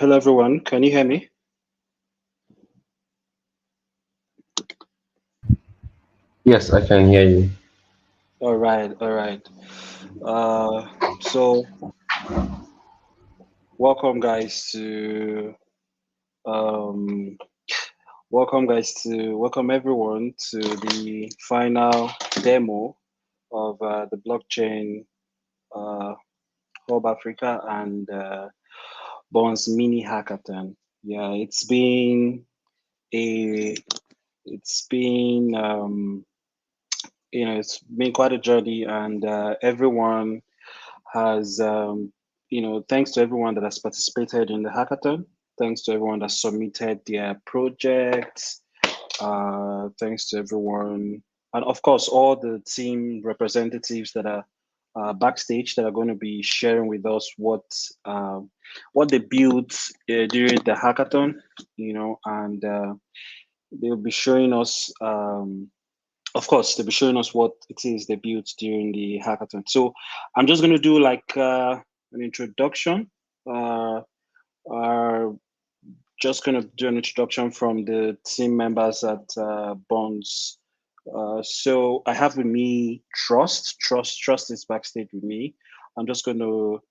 Hello, everyone. Can you hear me? Yes, I can hear you. All right, all right. So welcome, guys, to um, welcome everyone to the final demo of the blockchain uh, Hub Africa and Bunzz Mini-hackathon. Yeah, a it's been it's been quite a journey, and everyone has thanks to everyone that has participated in the hackathon, thanks to everyone that submitted their projects, thanks to everyone, and of course all the team representatives that are backstage that are going to be sharing with us what they built during the hackathon, and they'll be showing us of course, they'll be showing us what it is they built during the hackathon. So I'm just going to do like an introduction. Uh, uh, just going to do an introduction from the team members at Bonds. So I have with me Trust is backstage with me. I'm just going to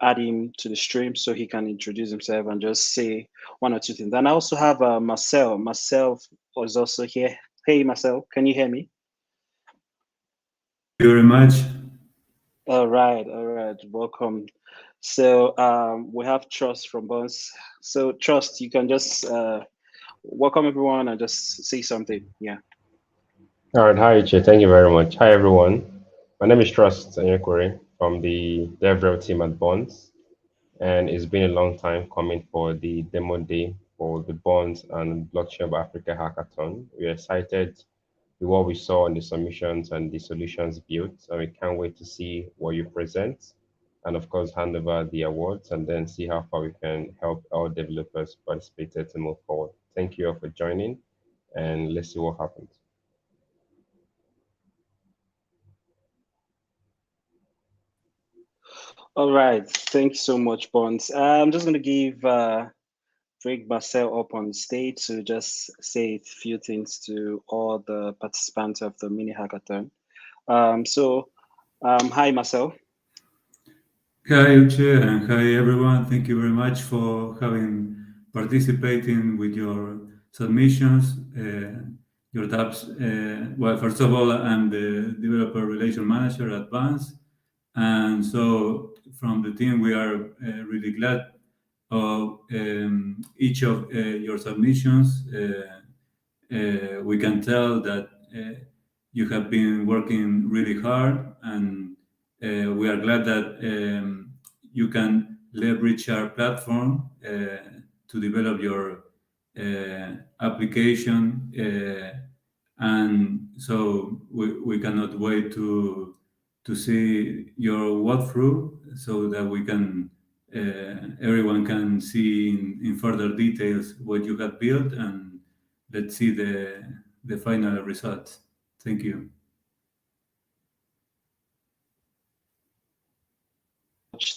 add him to the stream so he can introduce himself and just say one or two things. And I also have Marcel. Marcel was also here. Hey, Marcel, can you hear me? Thank you very much. All right, welcome. So we have Trust from Bones. So Trust, you can just welcome everyone and just say something. Yeah. All right, hi, Ichi. Thank you very much. Hi, everyone. My name is Trust Anyakwere from the DevRel team at Bonds, and it's been a long time coming for the demo day for the Bonds and Blockchain of Africa hackathon. We're excited with what we saw in the submissions and the solutions built, and we can't wait to see what you present, and of course, hand over the awards and then see how far we can help our developers participate to move forward. Thank you all for joining, and let's see what happens. All right. Thank you so much, Bones. I'm just gonna give bring Marcel up on stage to just say a few things to all the participants of the mini hackathon. Hi, Marcel. Hi, Uche, and hi, everyone. Thank you very much for having participating with your submissions, your tabs. Well, first of all, I'm the developer relation manager at Bunzz, and so from the team, we are really glad of each of your submissions. We can tell that you have been working really hard, and we are glad that you can leverage our platform to develop your application. And so we cannot wait to see your walkthrough so that we can everyone can see in further details what you have built, and let's see the final results. Thank you.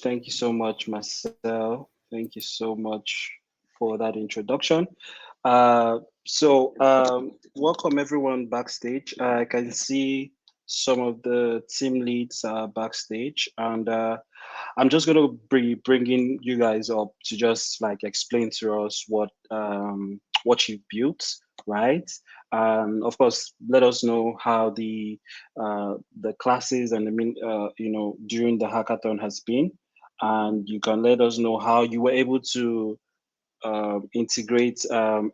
Thank you so much, Marcel. Thank you so much for that introduction. Welcome everyone backstage. I can see some of the team leads backstage, and I'm just going to be bringing you guys up to just like explain to us what you built, right? And of course, let us know how the classes and during the hackathon has been, and you can let us know how you were able to integrate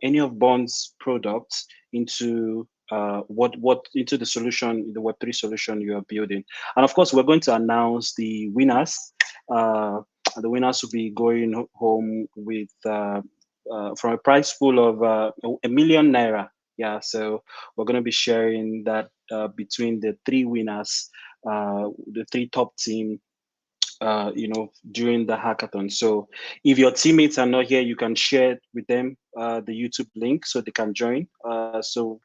any of Bond's products into what into the solution, the Web3 solution you are building. And of course, we're going to announce the winners. Uh, the winners will be going home with from a prize pool of a million naira. Yeah, so we're going to be sharing that between the three winners, the three top team during the hackathon. So if your teammates are not here, you can share with them the YouTube link so they can join. So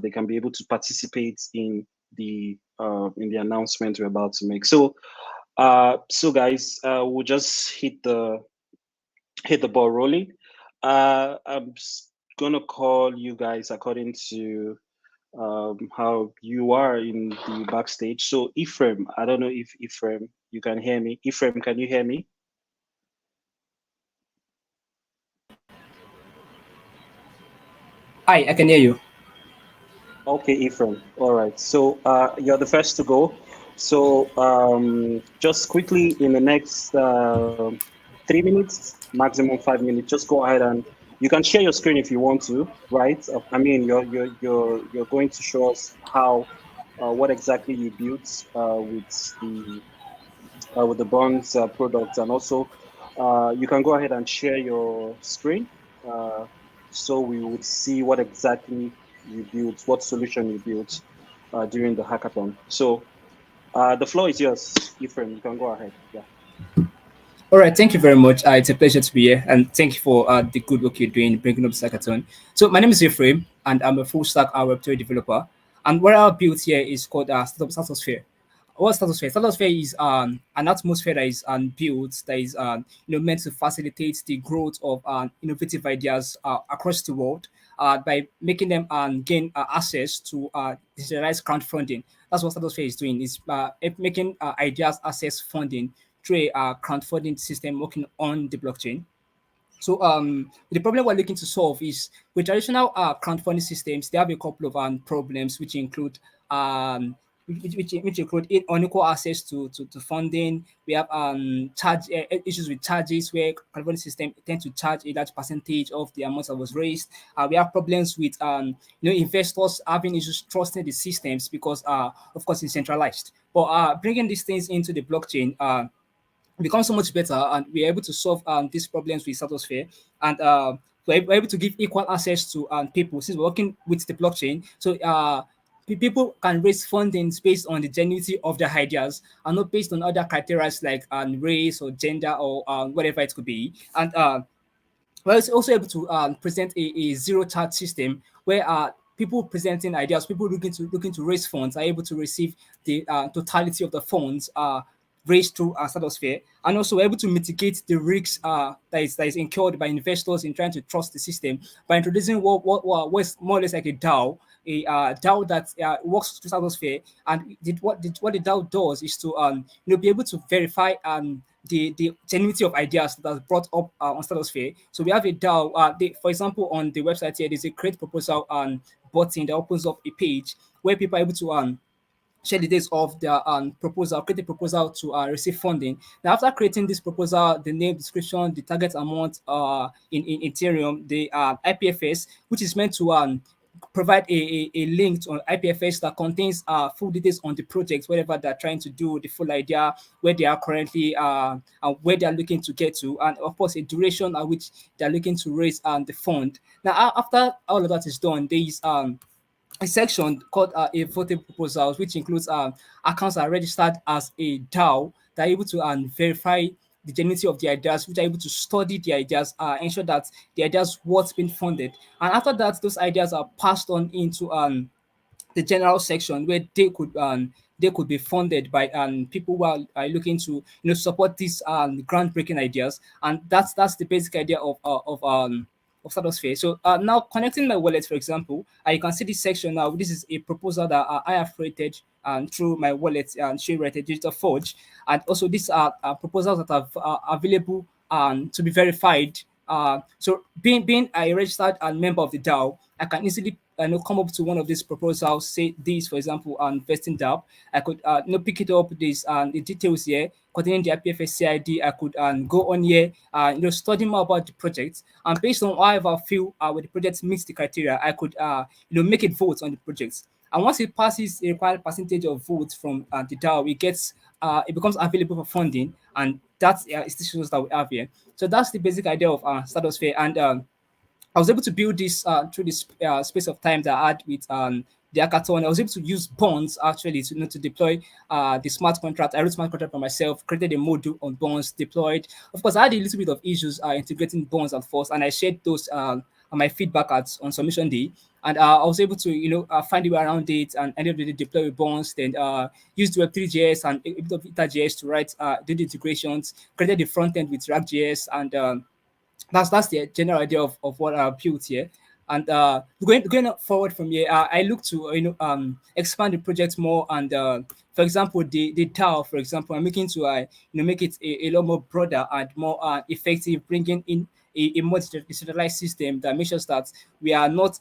they can be able to participate in the announcement we're about to make. So guys, we'll just hit hit the ball rolling. Gonna call you guys according to how you are in the backstage. So Ephraim, I don't know if Ephraim, you can hear me. Ephraim, can you hear me? Hi, I can hear you. Okay, Ephraim. All right. So you're the first to go. So just quickly in the next 3 minutes, maximum 5 minutes, just go ahead and you can share your screen if you want to, right? I mean, you're going to show us how what exactly you built with the bonds products, and also you can go ahead and share your screen uh, so we would see what exactly you built, what solution you built during the hackathon. So the floor is yours, Ephraim. You can go ahead. Yeah. All right, thank you very much. It's a pleasure to be here, and thank you for the good work you're doing bringing up the hackathon. So my name is Ephraim, and I'm a full stack Web3 developer. And what I built here is called Startup Stratosphere. What Stratosphere? Stratosphere is an atmosphere that is built that is meant to facilitate the growth of innovative ideas across the world by making them gain access to decentralized crowdfunding. That's what Stratosphere is doing. Is making ideas access funding through a crowdfunding system working on the blockchain. So the problem we're looking to solve is with traditional crowdfunding systems, they have a couple of problems which include which include unequal access to funding. We have charge issues with charges where crowdfunding system tend to charge a large percentage of the amount that was raised. We have problems with investors having issues trusting the systems because of course it's centralized. But bringing these things into the blockchain. Become so much better, and we're able to solve these problems with Satosphere, and we're able to give equal access to people since we're working with the blockchain. So people can raise fundings based on the genuinity of their ideas and not based on other criteria like race or gender or whatever it could be. And we're also able to present a zero charge system where people presenting ideas, people looking to raise funds are able to receive the totality of the funds raised through Stratosphere, and also we're able to mitigate the risks that is incurred by investors in trying to trust the system by introducing what's more or less like a DAO, a DAO that works through Stratosphere, and what the DAO does is to be able to verify the genuinity of ideas that are brought up on Stratosphere. So we have a DAO. For example, on the website here, there's a create proposal button that opens up a page where people are able to share the dates of their proposal, create a proposal to receive funding. Now, after creating this proposal, the name, description, the target amount in Ethereum, the IPFS, which is meant to provide a link to IPFS that contains full details on the project, whatever they're trying to do, the full idea, where they are currently, and where they are looking to get to, and of course, a duration at which they are looking to raise the fund. Now, after all of that is done, there is a section called a voting proposals, which includes accounts that are registered as a DAO that are able to verify the genuinity of the ideas, which are able to study the ideas, ensure that the ideas what's been funded, and after that, those ideas are passed on into the general section where they could be funded by people who are looking to support these groundbreaking ideas, and that's the basic idea of Stratosphere. So now connecting my wallet, for example, you can see this section now. This is a proposal that I have created through my wallet and share rated digital forge, and also these are proposals that are available to be verified. So being a registered member of the DAO, I can easily come up to one of these proposals, say this, for example, vesting DApp. I could pick it up, this the details here containing the IPFS CID. I could go on here, study more about the project, and based on however I feel where the project meets the criteria, I could make it vote on the project. And once it passes a required percentage of votes from the DAO, it becomes available for funding, and that's institutions that we have here. So that's the basic idea of Stratosphere, and I was able to build this through this space of time that I had with the hackathon. I was able to use bonds actually to to deploy the smart contract. I wrote smart contract for myself, created a module on bonds, deployed. Of course, I had a little bit of issues integrating bonds at first, and I shared those on my feedback on submission day. And I was able to, find a way around it, and ended up deploy with bonds. Then used Web3.js and a bit of Eta.js to write, did integrations, created the front end with React.js, and That's the general idea of what I built here. And going forward from here, I look to expand the project more. And for example, the DAO, for example, I'm making to make it a lot more broader and more effective, bringing in a more decentralized system that makes sure that we are not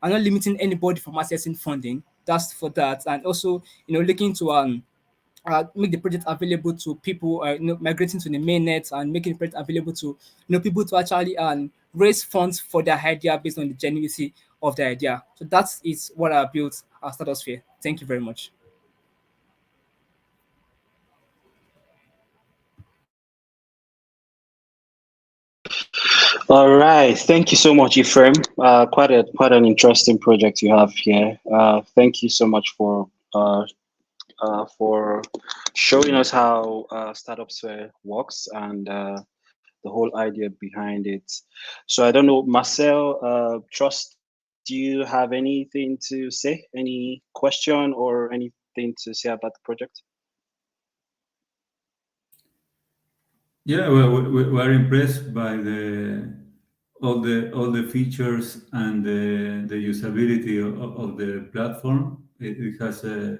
limiting anybody from accessing funding. That's for that. And also looking to make the project available to people migrating to the mainnet, and making the project available to people to actually raise funds for their idea based on the genuinity of the idea. So that is what I built our Stratosphere. Thank you very much. All right. Thank you so much, Ephraim. Quite an interesting project you have here. Thank you so much for showing us how Startupsphere works and the whole idea behind it. So I don't know, Marcel, Trust, do you have anything to say? Any question or anything to say about the project? Yeah, well, we're impressed by all the features and the usability of the platform. It has a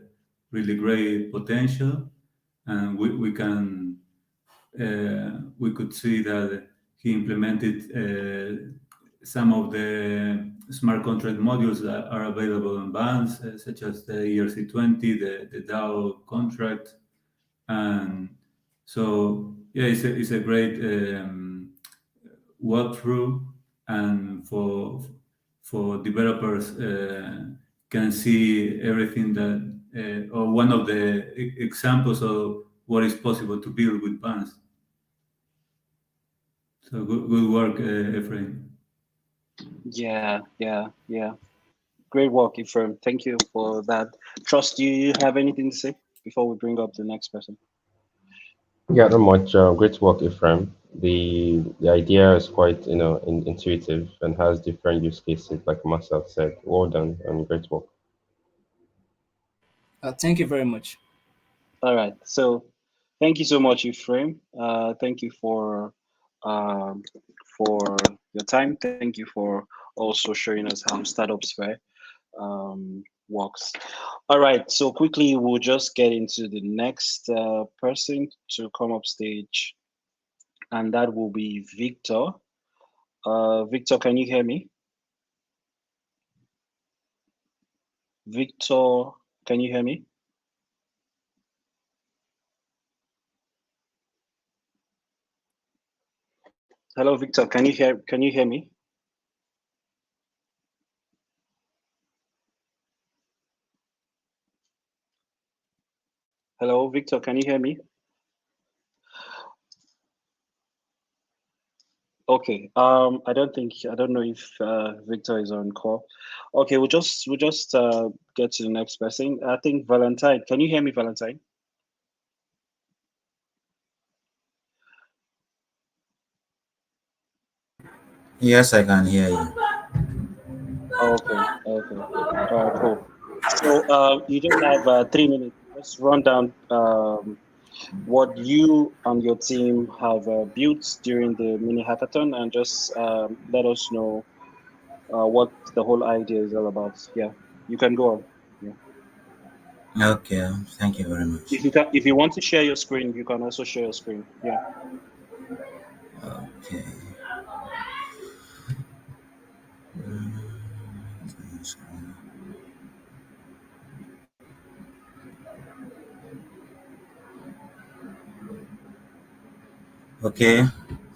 really great potential, and we could see that he implemented some of the smart contract modules that are available on Bunzz, such as the ERC20, the DAO contract, and so yeah, it's a great walkthrough, and for developers can see everything that or one of the examples of what is possible to build with Bunzz. So good work, Ephraim. Yeah. Great work, Ephraim. Thank you for that. Trust, do you have anything to say before we bring up the next person? Yeah, not much. Great work, Ephraim. The idea is quite intuitive and has different use cases, like Marcel said. Well done and great work. Thank you very much. All right. So thank you so much, Ephraim. Thank you um, for your time. Thank you for also showing us how Startups Fair works. All right. So quickly, we'll just get into the next person to come up stage, and that will be Victor. Victor, can you hear me? Victor, can you hear me? Hello, Victor. Can you hear me? Hello, Victor. Can you hear me? Okay. I don't know if Victor is on call. Okay, we'll just get to the next person. I think Valentine. Can you hear me, Valentine? Yes, I can hear you. Okay. All right, cool. So you just have 3 minutes. Just run down what you and your team have built during the mini hackathon, and just let us know what the whole idea is all about. Yeah, you can go on. Yeah. Okay, thank you very much. If you want to share your screen, you can also share your screen. Yeah. Okay. Okay,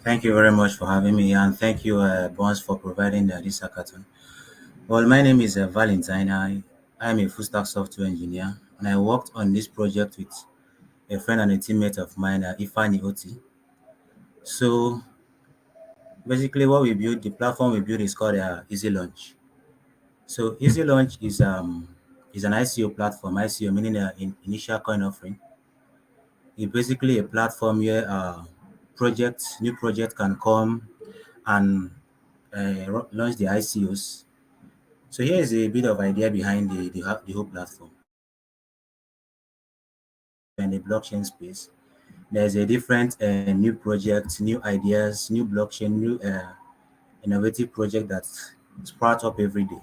thank you very much for having me, and thank you, Bunzz, for providing this hackathon. Well, my name is Valentine. I am a full stack software engineer, and I worked on this project with a friend and a teammate of mine, Ifani Oti. So basically, what we built, the platform we built is called Easy Launch. So Easy Launch is an ICO platform, ICO meaning initial coin offering. It's basically a platform where new projects can come and launch the ICOs. So here is a bit of idea behind the whole platform. In the blockchain space, There's a different new project, new ideas, new blockchain, new innovative project that sprout up every day.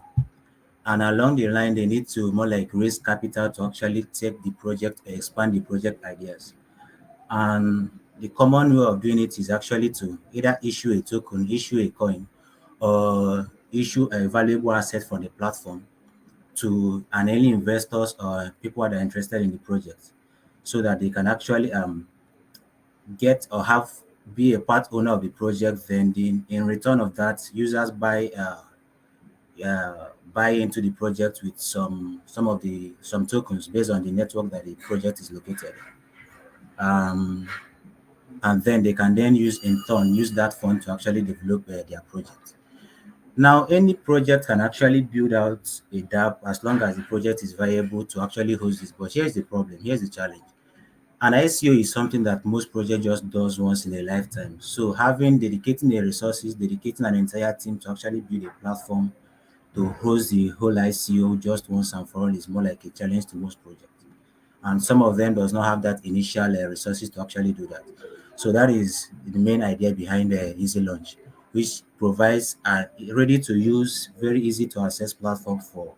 And along the line, they need to more like raise capital to actually take the project, expand the project ideas. And the common way of doing it is actually to either issue a token, issue a coin, or issue a valuable asset from the platform to an early investors or people that are interested in the project, so that they can actually get or have be a part owner of the project. Then in return of that, users buy into the project with some tokens based on the network that the project is located. Um, and then they can then use that fund to actually develop their project. Now, any project can actually build out a dApp as long as the project is viable to actually host this. But here's the problem, here's the challenge. An ICO is something that most project just does once in a lifetime. So having dedicating the resources, dedicating an entire team to actually build a platform to host the whole ICO just once and for all is more like a challenge to most projects. And some of them does not have that initial resources to actually do that. So that is the main idea behind the Easy Launch, which provides a ready to use, very easy to access platform for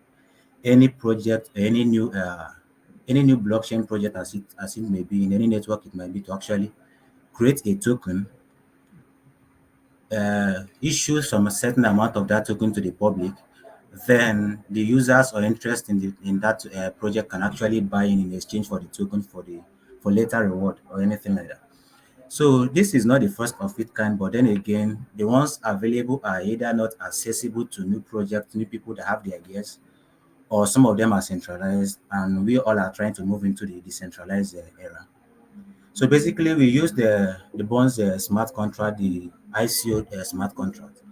any project, any new blockchain project as it may be in any network it might be, to actually create a token, issue some certain amount of that token to the public. Then the users or interest in that project can actually buy in exchange for the token for later reward or anything like that. So this is not the first of its kind, but then again, the ones available are either not accessible to new projects, new people that have the ideas, or some of them are centralized, and we all are trying to move into the decentralized era. So basically, we use the Bunzz smart contract, the ICO smart contract.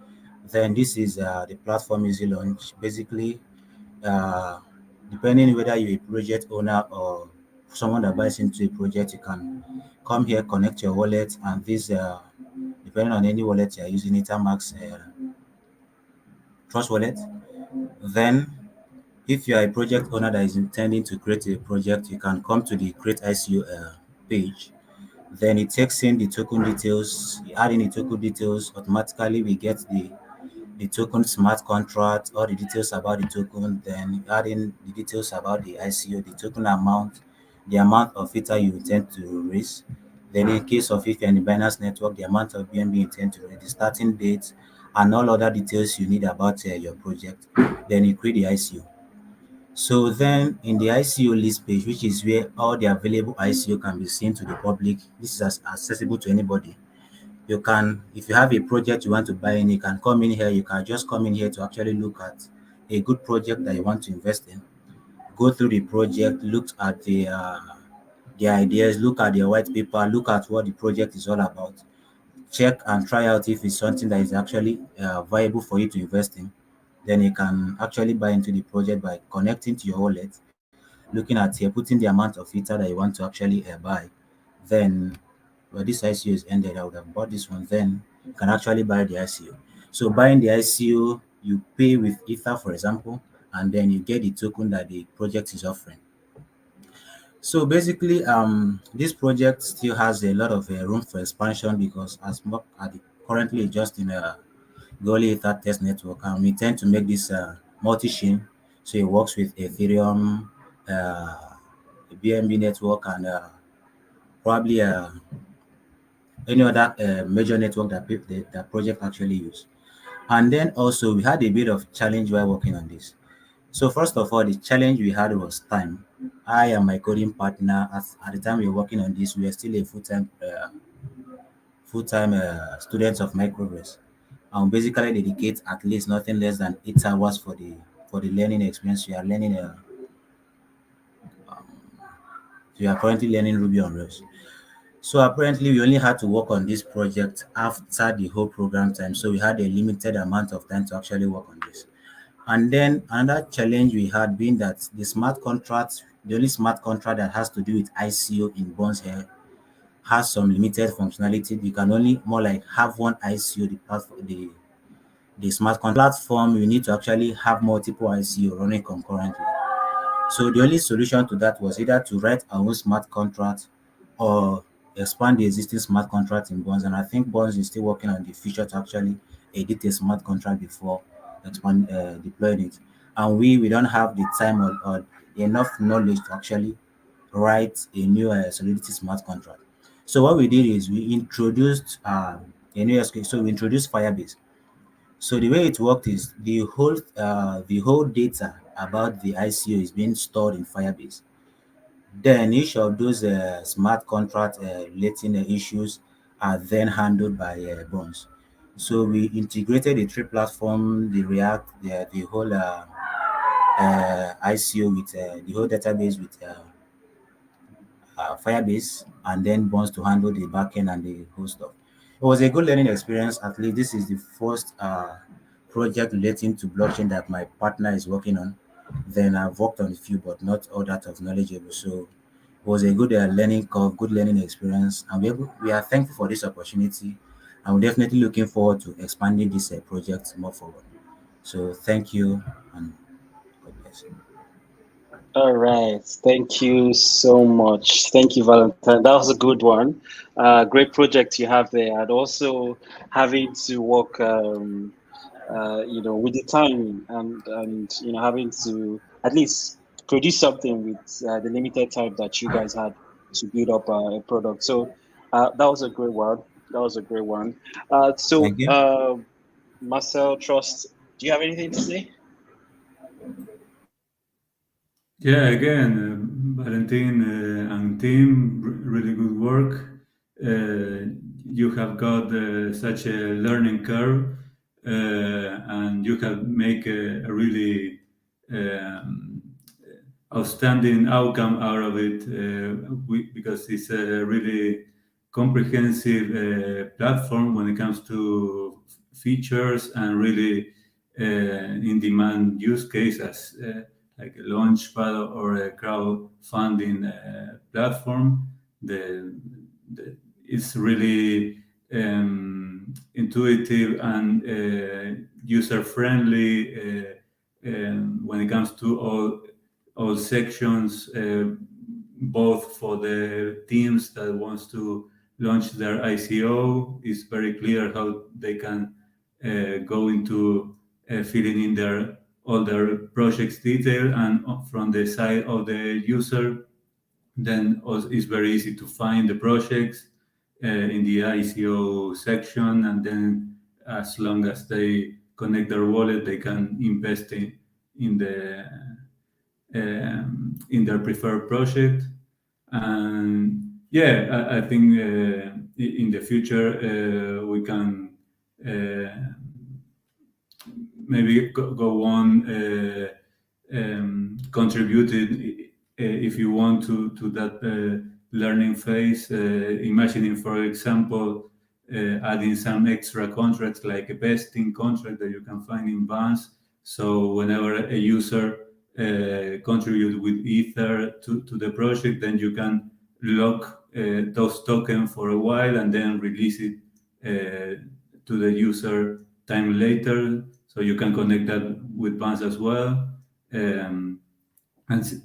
Then this is the platform Easy Launch. Basically, uh, depending whether you're a project owner or someone that buys into a project, you can come here, connect your wallet, and this, depending on any wallet you're using, Ethermax, Trust Wallet. Then, if you are a project owner that is intending to create a project, you can come to the Create ICO page. Then it takes in the token details. You add in the token details, automatically we get the token smart contract, all the details about the token, then add in the details about the ICO, the token amount, the amount of Ether you intend to raise. Then in case of if you're in the Binance network, the amount of BNB you intend to raise, the starting date, and all other details you need about your project. Then you create the ICO. So then in the ICO list page, which is where all the available ICO can be seen to the public, this is accessible to anybody. You can, if you have a project you want to buy in, you can come in here. You can just come in here to actually look at a good project that you want to invest in. Go through the project, look at the ideas, look at the white paper, look at what the project is all about. Check and try out if it's something that is actually viable for you to invest in. Then you can actually buy into the project by connecting to your wallet, looking at here, putting the amount of Ether that you want to actually buy. Then, well, this ICO is ended. I would have bought this one. Then you can actually buy the ICO. So buying the ICO, you pay with Ether, for example, and then you get the token that the project is offering. So basically, this project still has a lot of room for expansion because currently it's just in a Goli Ether test network, and we tend to make this multi-chain, so it works with Ethereum, BNB network, and probably any other major network that that project actually use. And then also we had a bit of challenge while working on this. So first of all, the challenge we had was time. I and my coding partner at the time we were working on this, we were still a full-time students of microverse, and basically dedicate at least nothing less than 8 hours for the learning experience. We are currently learning Ruby on Rails. So apparently we only had to work on this project after the whole program time. So we had a limited amount of time to actually work on this. And then another challenge we had being that the only smart contract that has to do with ICO in Bonds here has some limited functionality. You can only more like have one ICO, the smart contract platform. You need to actually have multiple ICO running concurrently. So the only solution to that was either to write our own smart contract or expand the existing smart contract in Bunzz, and I think Bunzz is still working on the future to actually edit a smart contract before expand deploying it. And we don't have the time or enough knowledge to actually write a new Solidity smart contract. So what we did is we introduced a new SQL. So we introduced Firebase. So the way it worked is the whole data about the ICO is being stored in Firebase. Then each of those smart contract relating issues are then handled by Bunzz. So we integrated the three platform, the React, the whole ICO with the whole database with Firebase, and then Bunzz to handle the backend and the whole stuff. It was a good learning experience. At least this is the first project relating to blockchain that my partner is working on. Then I've worked on a few, but not all that of knowledgeable. So it was a good learning curve, good learning experience, and we are thankful for this opportunity. And we're definitely looking forward to expanding this project more forward. So thank you, and God bless you. All right. Thank you so much. Thank you, Valentine. That was a good one. Great project you have there, and also having to work, with the timing and having to at least produce something with the limited time that you guys had to build up a product. So that was a great one. That was a great one. So, Thank you. Marcel, Trust, do you have anything to say? Yeah, again, Valentin and team, really good work. You have got such a learning curve, and you have make a really um, outstanding outcome out of it, because it's a really comprehensive platform when it comes to features and really in-demand use cases. Like a launchpad or a crowdfunding platform. It's really intuitive and user friendly when it comes to all sections, both for the teams that wants to launch their ICO. It's very clear how they can go into filling in their all their project's detail, and from the side of the user, then it's very easy to find the projects in the ICO section, and then as long as they connect their wallet, they can invest in the in their preferred project. And yeah, I think in the future we can maybe go on contributing if you want to that learning phase. Imagining, for example, adding some extra contracts like a vesting contract that you can find in Bunzz. So whenever a user contribute with Ether to the project, then you can lock those tokens for a while and then release it to the user time later. So you can connect that with Bunzz as well. And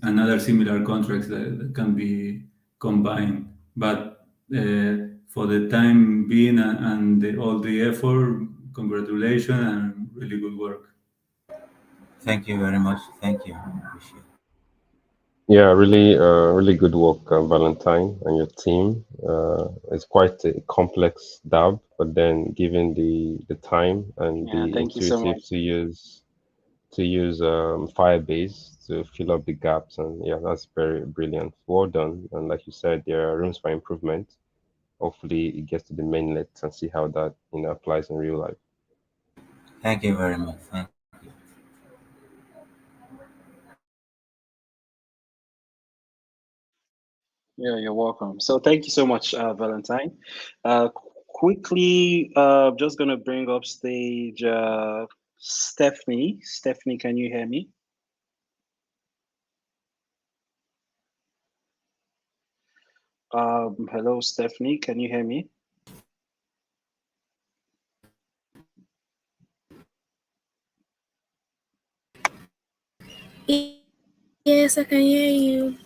other similar contracts that can be combined. But for the time being and all the effort, congratulations and really good work. Thank you very much. Thank you. Appreciate it. Yeah, really, really good work, Valentine and your team. It's quite a complex dApp, but then given the time and Yeah, the thank you so intuitive much. to use Firebase to fill up the gaps, and yeah, that's very brilliant. Well done. And like you said, there are rooms for improvement. Hopefully, it gets to the mainlet and see how that applies in real life. Thank you very much. Thank you. Yeah, you're welcome. So thank you so much, Valentine. Quickly, just gonna bring up stage Stephanie. Stephanie, can you hear me? Hello, Stephanie, can you hear me? Yes, I can hear you.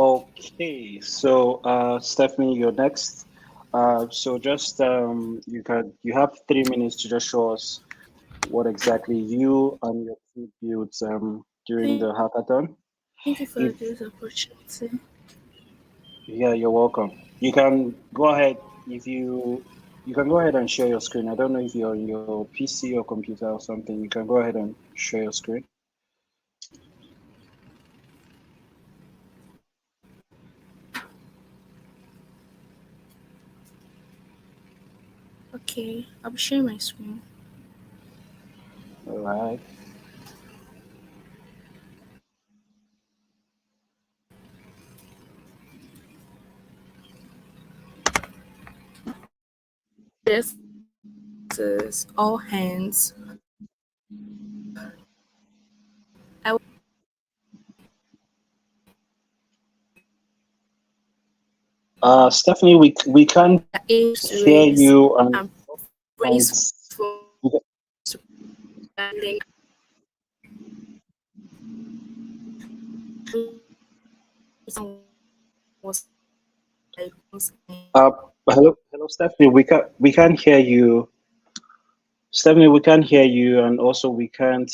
Okay, so Stephanie, you're next. So just you have 3 minutes to just show us what exactly you and your team built during the hackathon. Thank you for If this opportunity. Yeah, you're welcome. You can go ahead if you can go ahead and share your screen. I don't know if you're on your PC or computer or something. You can go ahead and share your screen. Okay, I'll share my screen. All right. This is all hands. I will Stephanie, we can't aim to hear raise you and and raise it's funds was like uh hello Stephanie, we can't hear you. Stephanie, we can't hear you, and also we can't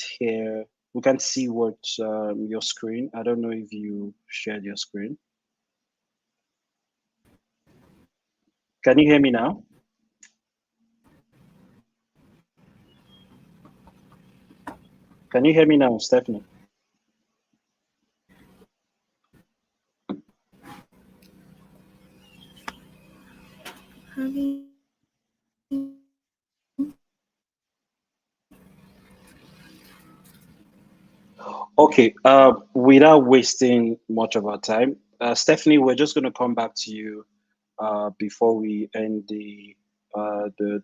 see what your screen. I don't know if you shared your screen. Can you hear me now? Can you hear me now, Stephanie? having Okay, without wasting much of our time, Stephanie, we're just going to come back to you before we end the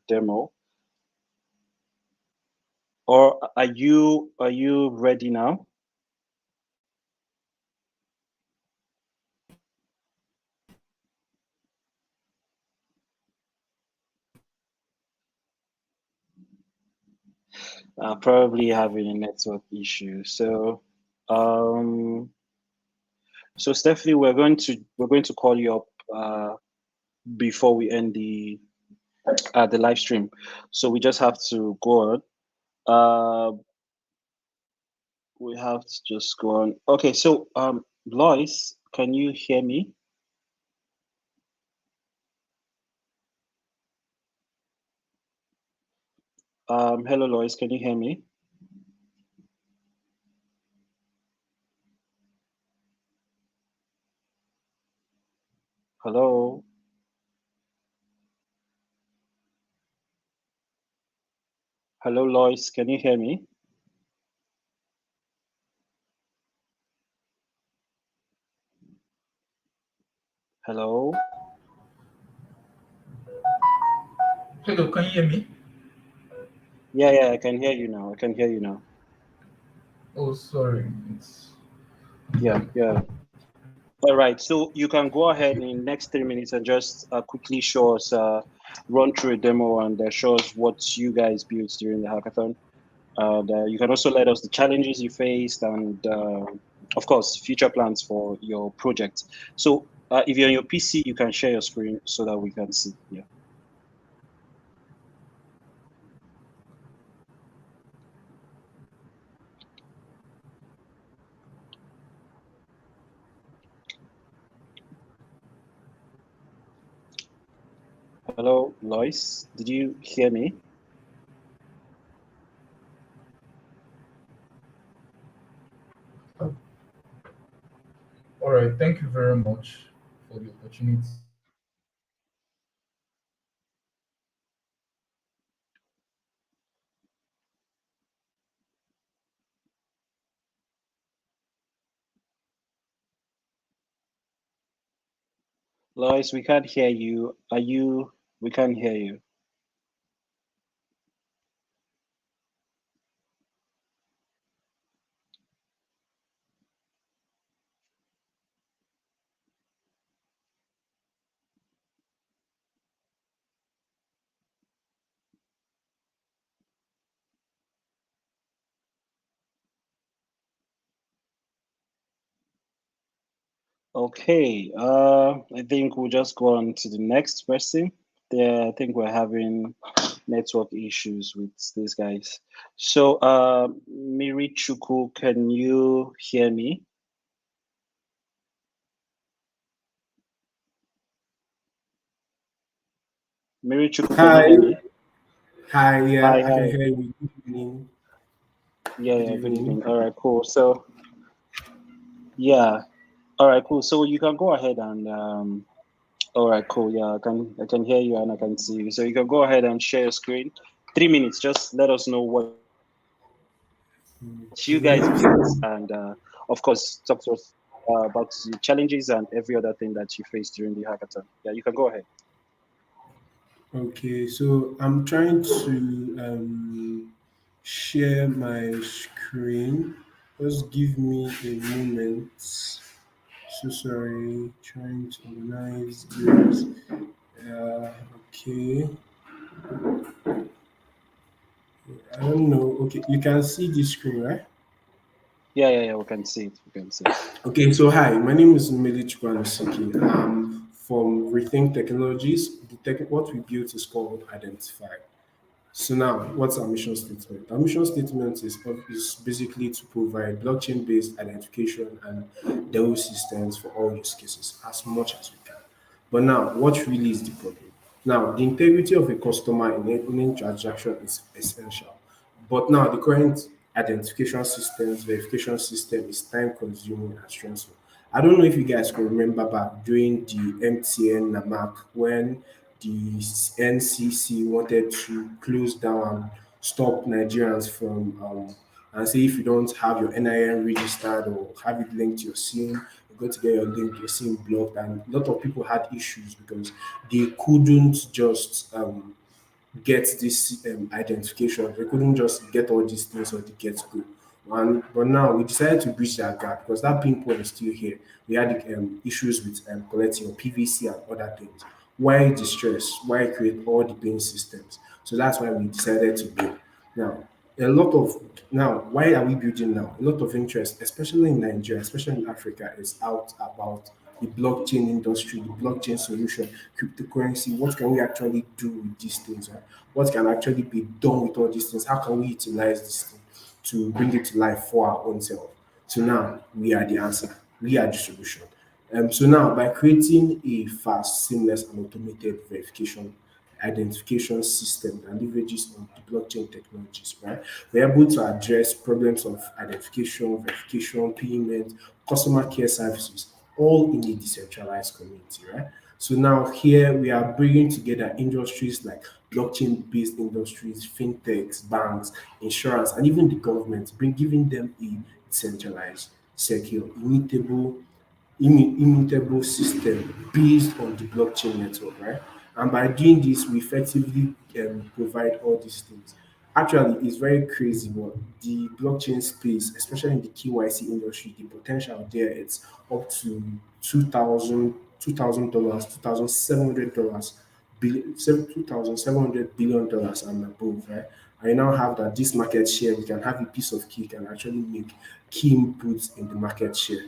demo. Or are you ready now? Probably having a network issue. Um, so Stephanie, we're going to call you up before we end the live stream. So we just have to go on. Uh, we have to just go on. Okay, so Lois, can you hear me? Hello, Lois, can you hear me? Hello, hello, Lois, can you hear me? Hello. Hello, can you hear me? Yeah, I can hear you now. I can hear you now. Oh, sorry. It's Yeah. All right. So you can go ahead in next 3 minutes and just quickly show us, run through a demo and show us what you guys built during the hackathon. You can also let us the challenges you faced and, of course, future plans for your project. So if you're on your PC, you can share your screen so that we can see. Yeah. Hello, Lois. Did you hear me? all right. Thank you very much for the opportunity. Lois, we can't hear you. We can't hear you. Okay, I think we'll just go on to the next person. Yeah, I think we're having network issues with these guys. So, Miri Chuku, can you hear me? Miri Chuku, can you Hi, hear me? hi, yeah, Hi, I can hi. hear you. Good evening. Yeah, Good yeah, good evening. evening. All right, cool. So, yeah, all right, cool. So you can go ahead and all right, cool. Yeah, I can hear you and I can see you. So you can go ahead and share your screen. 3 minutes. Just let us know what you guys Okay. built, and of course, talk to us about the challenges and every other thing that you faced during the hackathon. Yeah, you can go ahead. Okay, so I'm trying to share my screen. Just give me a moment. So sorry, trying to organize this. Okay, I don't know. Okay, you can see the screen, right? Yeah, yeah, yeah. We can see it. We can see it. Okay, so hi, my name is Meli Chukwuanosike. I'm from Rethink Technologies. What we built is called Identify. So now, what's our mission statement? Our mission statement is basically to provide blockchain-based identification and DAO systems for all use cases as much as we can. But now, what really is the problem? Now, the integrity of a customer in any transaction is essential. But now, the current identification systems, verification system is time-consuming and stressful. I don't know if you guys can remember back during the MTN NAMAC when the NCC wanted to close down and stop Nigerians from and say if you don't have your NIN registered or have it linked to your SIM, you're going to get your SIM blocked. And a lot of people had issues because they couldn't just get this identification. They couldn't just get all these things on the get go. But now we decided to bridge that gap because that pain point is still here. We had issues with collecting your PVC and other things. Why distress? Why create all the pain systems? So that's why we decided to build. Now, a lot of now, why are we building now? A lot of interest, especially in Nigeria, especially in Africa, is out about the blockchain industry, the blockchain solution, cryptocurrency. What can we actually do with these things? Right? What can actually be done with all these things? How can we utilize this thing to bring it to life for our own self? So now we are the answer. We are the solution. So now, by creating a fast, seamless, and automated verification identification system that leverages on the blockchain technologies, right? We're able to address problems of identification, verification, payment, customer care services, all in a decentralized community, right? So now here we are bringing together industries like blockchain-based industries, fintechs, banks, insurance, and even the government, giving them a decentralized, secure, immutable system based on the blockchain network, right? And by doing this, we effectively provide all these things. Actually, it's very crazy, but the blockchain space, especially in the KYC industry, the potential there it's up to $2,000, $2,700 billion, $2,700 billion and above, right? I now have that this market share, we can have a piece of cake and actually make key inputs in the market share.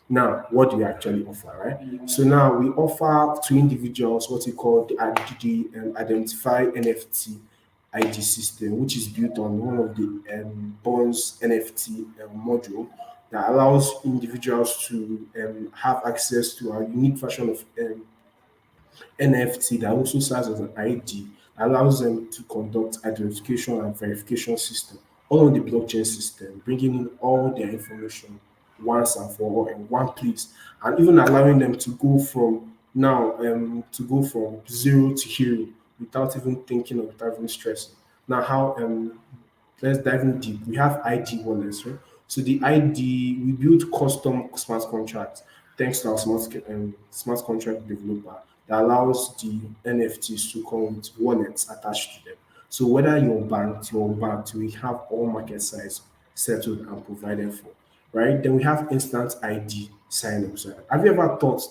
Now, what do we actually offer, right? So now we offer to individuals what we call the Identify NFT ID system, which is built on one of the Bunzz NFT module that allows individuals to have access to a unique version of NFT that also serves as an ID, allows them to conduct identification and verification system all on the blockchain system, bringing in all their information once and for all in one place, and even allowing them to go from now to go from zero to hero without even thinking or without even stressing. Now, how let's dive in deep. We have ID wallets, right? So the ID, we build custom smart contracts thanks to our smart contract developer that allows the NFTs to come with wallets attached to them. So whether you're banked, we have all market size settled and provided for, right? Then we have instant ID sign-ups. Right? Have you ever thought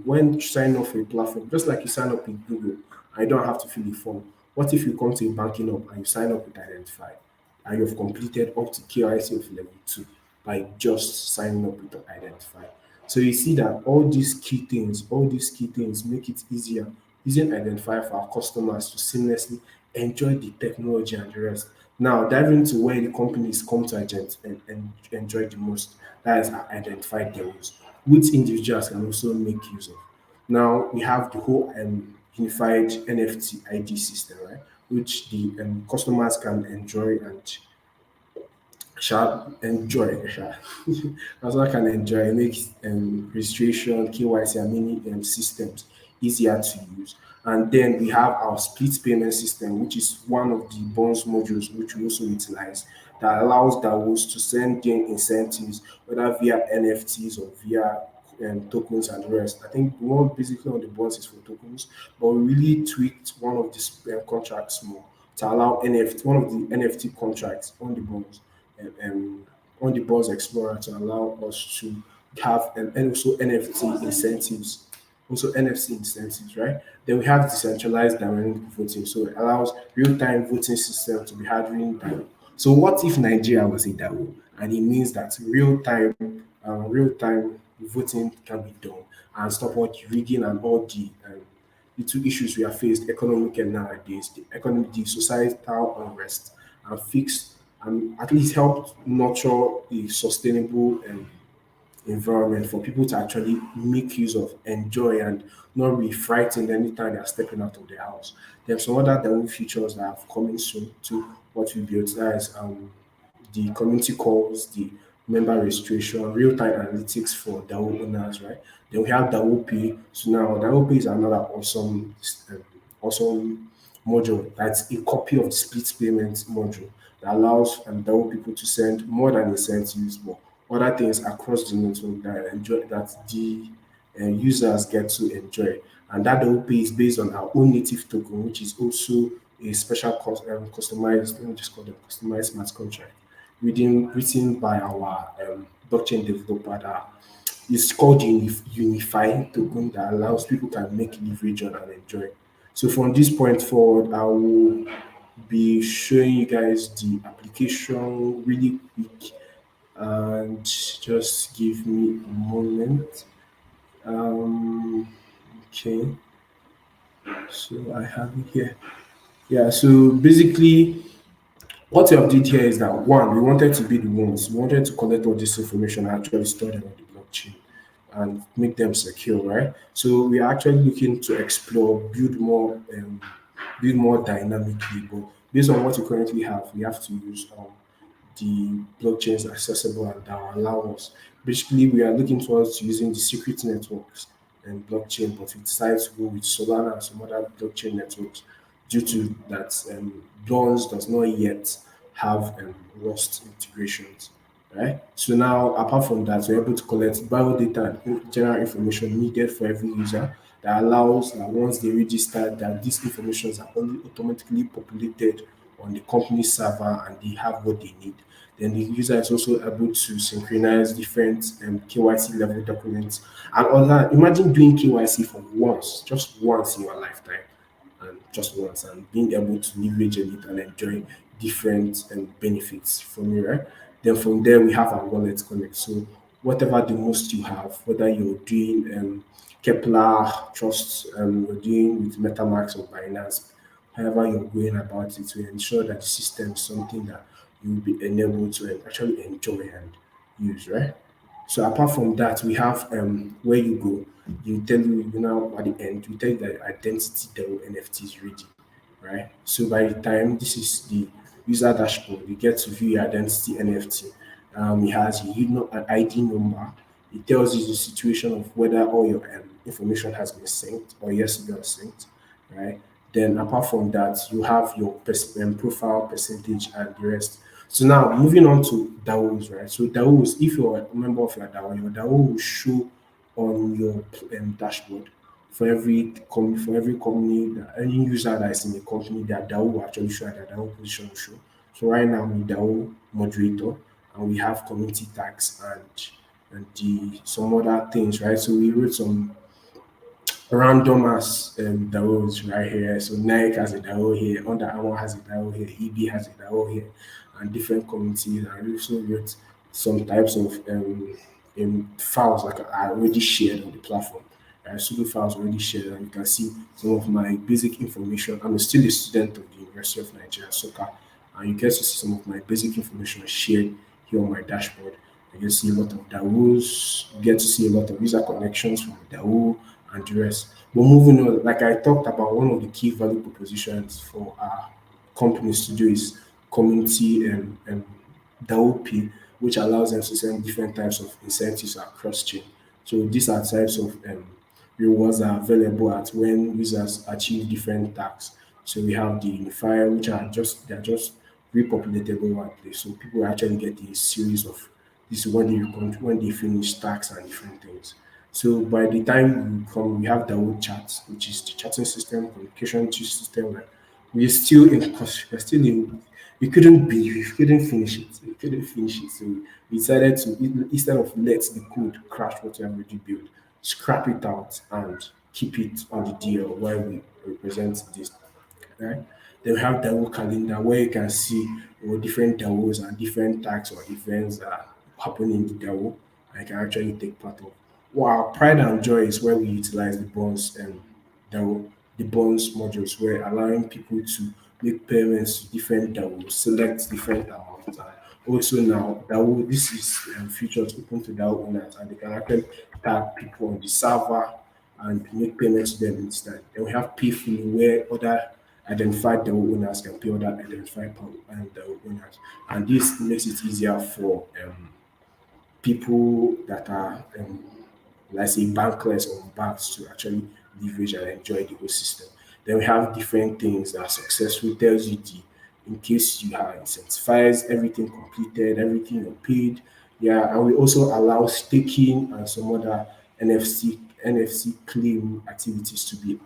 when signing up for a platform, just like you sign up with Google, I don't have to fill a form. What if you come to a banking up and you sign up with Identify? And you've completed up to KYC of level 2 by just signing up with Identify. So you see that all these key things make it easier using identifier for our customers to seamlessly enjoy the technology and the rest. Now, diving into where the companies come to and enjoy the most, that is our identified demos, which individuals can also make use of. Now, we have the whole unified NFT ID system, right, which the customers can enjoy and shall enjoy. As I can enjoy, it makes registration, KYC, and many systems easier to use. And then we have our split payment system, which is one of the bonds modules which we also utilize that allows the host to send in incentives, whether via NFTs or via tokens and the rest. I think the one basically on the bonds is for tokens, but we really tweaked one of these contracts more to allow one of the NFT contracts on the bonds on the Bunzz Explorer to allow us to have and also NFT incentives. Also NFC incentives, right? Then we have decentralized dynamic voting. So it allows real-time voting system to be handling DAO. So what if Nigeria was a DAO? And it means that real-time voting can be done and stop all the rigging and all the two issues we have faced economic and nowadays, the economic, the societal unrest, and fix and at least help nurture a sustainable environment for people to actually make use of, enjoy, and not be frightened anytime they are stepping out of the house. There are some other DAO features that are coming soon to what we built. That is the community calls, the member registration, real-time analytics for DAO owners, right? Then we have DAO Pay. So now DAO Pay is another awesome module. That's a copy of the split payment module that allows DAO people to send more than incentives, but other things across the network that enjoy that the users get to enjoy. And that DAO is based on our own native token, which is also a special customized, let me just call it customized smart contract, written by our blockchain developer that is called Unify token that allows people can make leverage on and enjoy. So from this point forward, I will be showing you guys the application really quick and just give me a moment. Okay, so I have it here. Yeah, so basically what we have did here is that one, we wanted to be the ones, we wanted to collect all this information and actually store them on the blockchain and make them secure, right? So we are actually looking to explore, build more dynamically. But based on what we currently have, we have to use the blockchains accessible and that will allow us. Basically, we are looking towards using the secret networks and blockchain, but we decided to go with Solana and some other blockchain networks due to that Bonds does not yet have Rust integrations. Right. So now, apart from that, we're able to collect bio data and general information needed for every user that allows that once they register that these informations are only automatically populated on the company server and they have what they need. Then the user is also able to synchronize different KYC level documents and other. Imagine doing KYC for once, just once in your lifetime and just once and being able to leverage on it and enjoy different benefits from it, right? Then from there we have our wallet connect. So whatever the most you have, whether you're doing Kepler Trust, you're doing with MetaMask or Binance, however you're going about it to ensure that the system is something that you'll be enabled to actually enjoy and use, right? So apart from that, we have where you go. You now at the end, you tell you that identity the NFT is ready, right? So by the time this is the user dashboard, you get to view your identity NFT. It has an ID number. It tells you the situation of whether all your information has been synced or yes, it got synced, right? Then apart from that, you have your profile percentage and the rest. So now moving on to DAOs, right? So DAOs, if you're a member of your DAO will show on your dashboard for every company, any user that is in the company, their DAO will actually show and their DAO position will show. So right now with DAO moderator, and we have community tags and the some other things, right? So we wrote some random as DAOs right here. So Nike has a DAO here, Under Armour has a DAO here, EB has a DAO here, and different communities. And we also wrote some types of files like are already shared on the platform. Pseudo files already shared, and you can see some of my basic information. I'm still a student of the University of Nigeria, SOCA, and you get to see some of my basic information shared here on my dashboard. You can see a lot of DAOs, you get to see a lot of user connections from DAO and the rest. But moving on, like I talked about, one of the key value propositions for our companies to do is community and DAO, which allows them to send different types of incentives across chain. So these are types of rewards that are available at when users achieve different tasks. So we have the unifier, which are just they're just repopullatable one place. So people actually get a series of this when they finish tasks and different things. So by the time we come, we have the old chat, which is the chatting system, communication system. Like we're still in, we're still in. We couldn't finish it. We couldn't finish it. So we decided to instead of let the code crash what we have already built, scrap it out and keep it on the DL while we represent this, right? They will have DAO calendar where you can see different DAOs and different tags or events that happen in the DAO I can actually take part of. Wow, pride and joy is where we utilize the bonds and DAO, the bonds modules, where allowing people to make payments to different DAOs, select different amounts. And also now, DAO, this is features open to DAO owners, and they can actually tag people on the server and make payments to them instead. Then we have Payfully, where other identified DAO owners can pay other identified DAO owners, and this makes it easier for people that are, let's say, bankless or banks to actually leverage and enjoy the ecosystem. Then we have different things that are successful. Tells you the in case you have incentivized, everything completed, everything you paid. Yeah, and we also allow staking and some other NFC claim activities to be.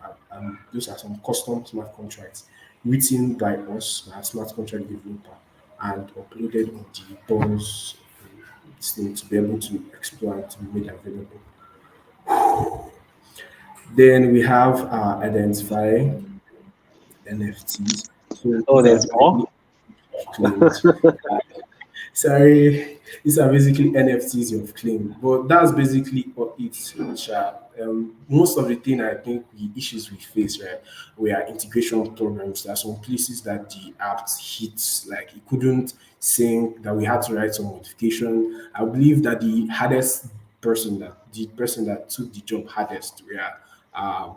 Those are some custom smart contracts written by us, our smart contract developer, and uploaded on the Bunzz thing to be able to explore and to be made available. Then we have identify NFTs. So Oh, these are there's more. basically claims. Sorry, these are basically NFTs you've claimed, but that's basically what it's. Most of the thing I think the issues we face, right, we are integration problems. There are some places that the apps hits, like it couldn't sync, that we had to write some modification. I believe that the person that took the job hardest were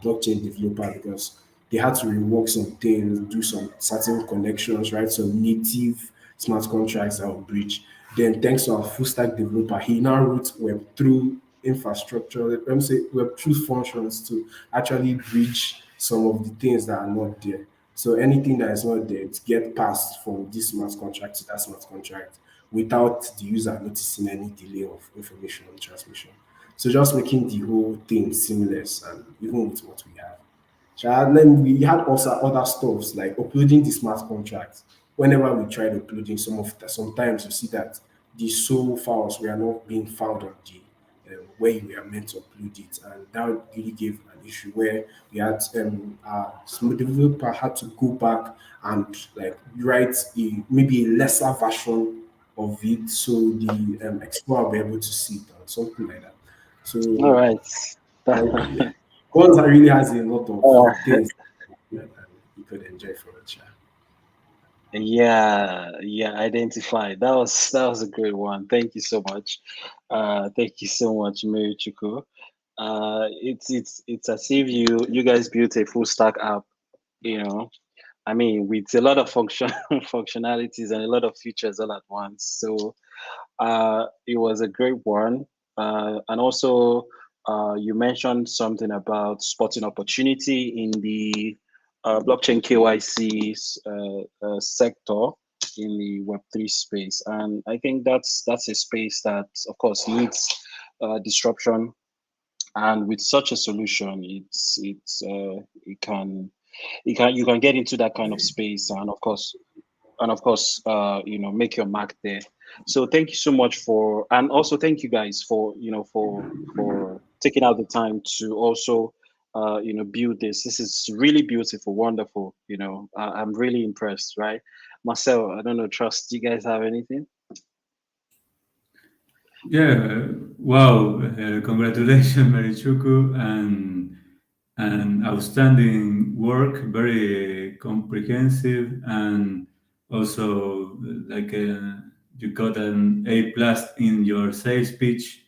blockchain developer because they had to rework some things, do some certain connections, write some native smart contracts that will bridge. Then, thanks to our full stack developer, he now wrote Web through infrastructure, let me say Web through functions to actually bridge some of the things that are not there. So anything that is not there, to get passed from this smart contract to that smart contract without the user noticing any delay of information transmission. So just making the whole thing seamless and even with what we have. And then we had also other stuffs like uploading the smart contracts. Whenever we tried uploading sometimes you see that the sole files were not being found on the where you were meant to upload it, and that really gave an issue where we had some developer had to go back and like write maybe a lesser version of it so the explorer will be able to see it or something like that. All So right. Bonds really has a lot of Uh, things that you could enjoy from it. Yeah. yeah, yeah, identify. That was a great one. Thank you so much. Thank you so much, Mary Chuku. It's as if you guys built a full stack app, you know. I mean, with a lot of functionalities and a lot of features all at once. So it was a great one. And also, you mentioned something about spotting opportunity in the blockchain KYC sector in the Web3 space. And I think that's a space that, of course, needs disruption. And with such a solution, you can get into that kind of space, and of course, make your mark there. So thank you so much and also thank you guys for taking out the time to also build this. This is really beautiful, wonderful. I'm really impressed, right? Marcel, I don't know, trust. Do you guys have anything? Yeah, wow! Congratulations, Marichuku, and outstanding work. Very comprehensive, and also you got an A+ in your sales pitch,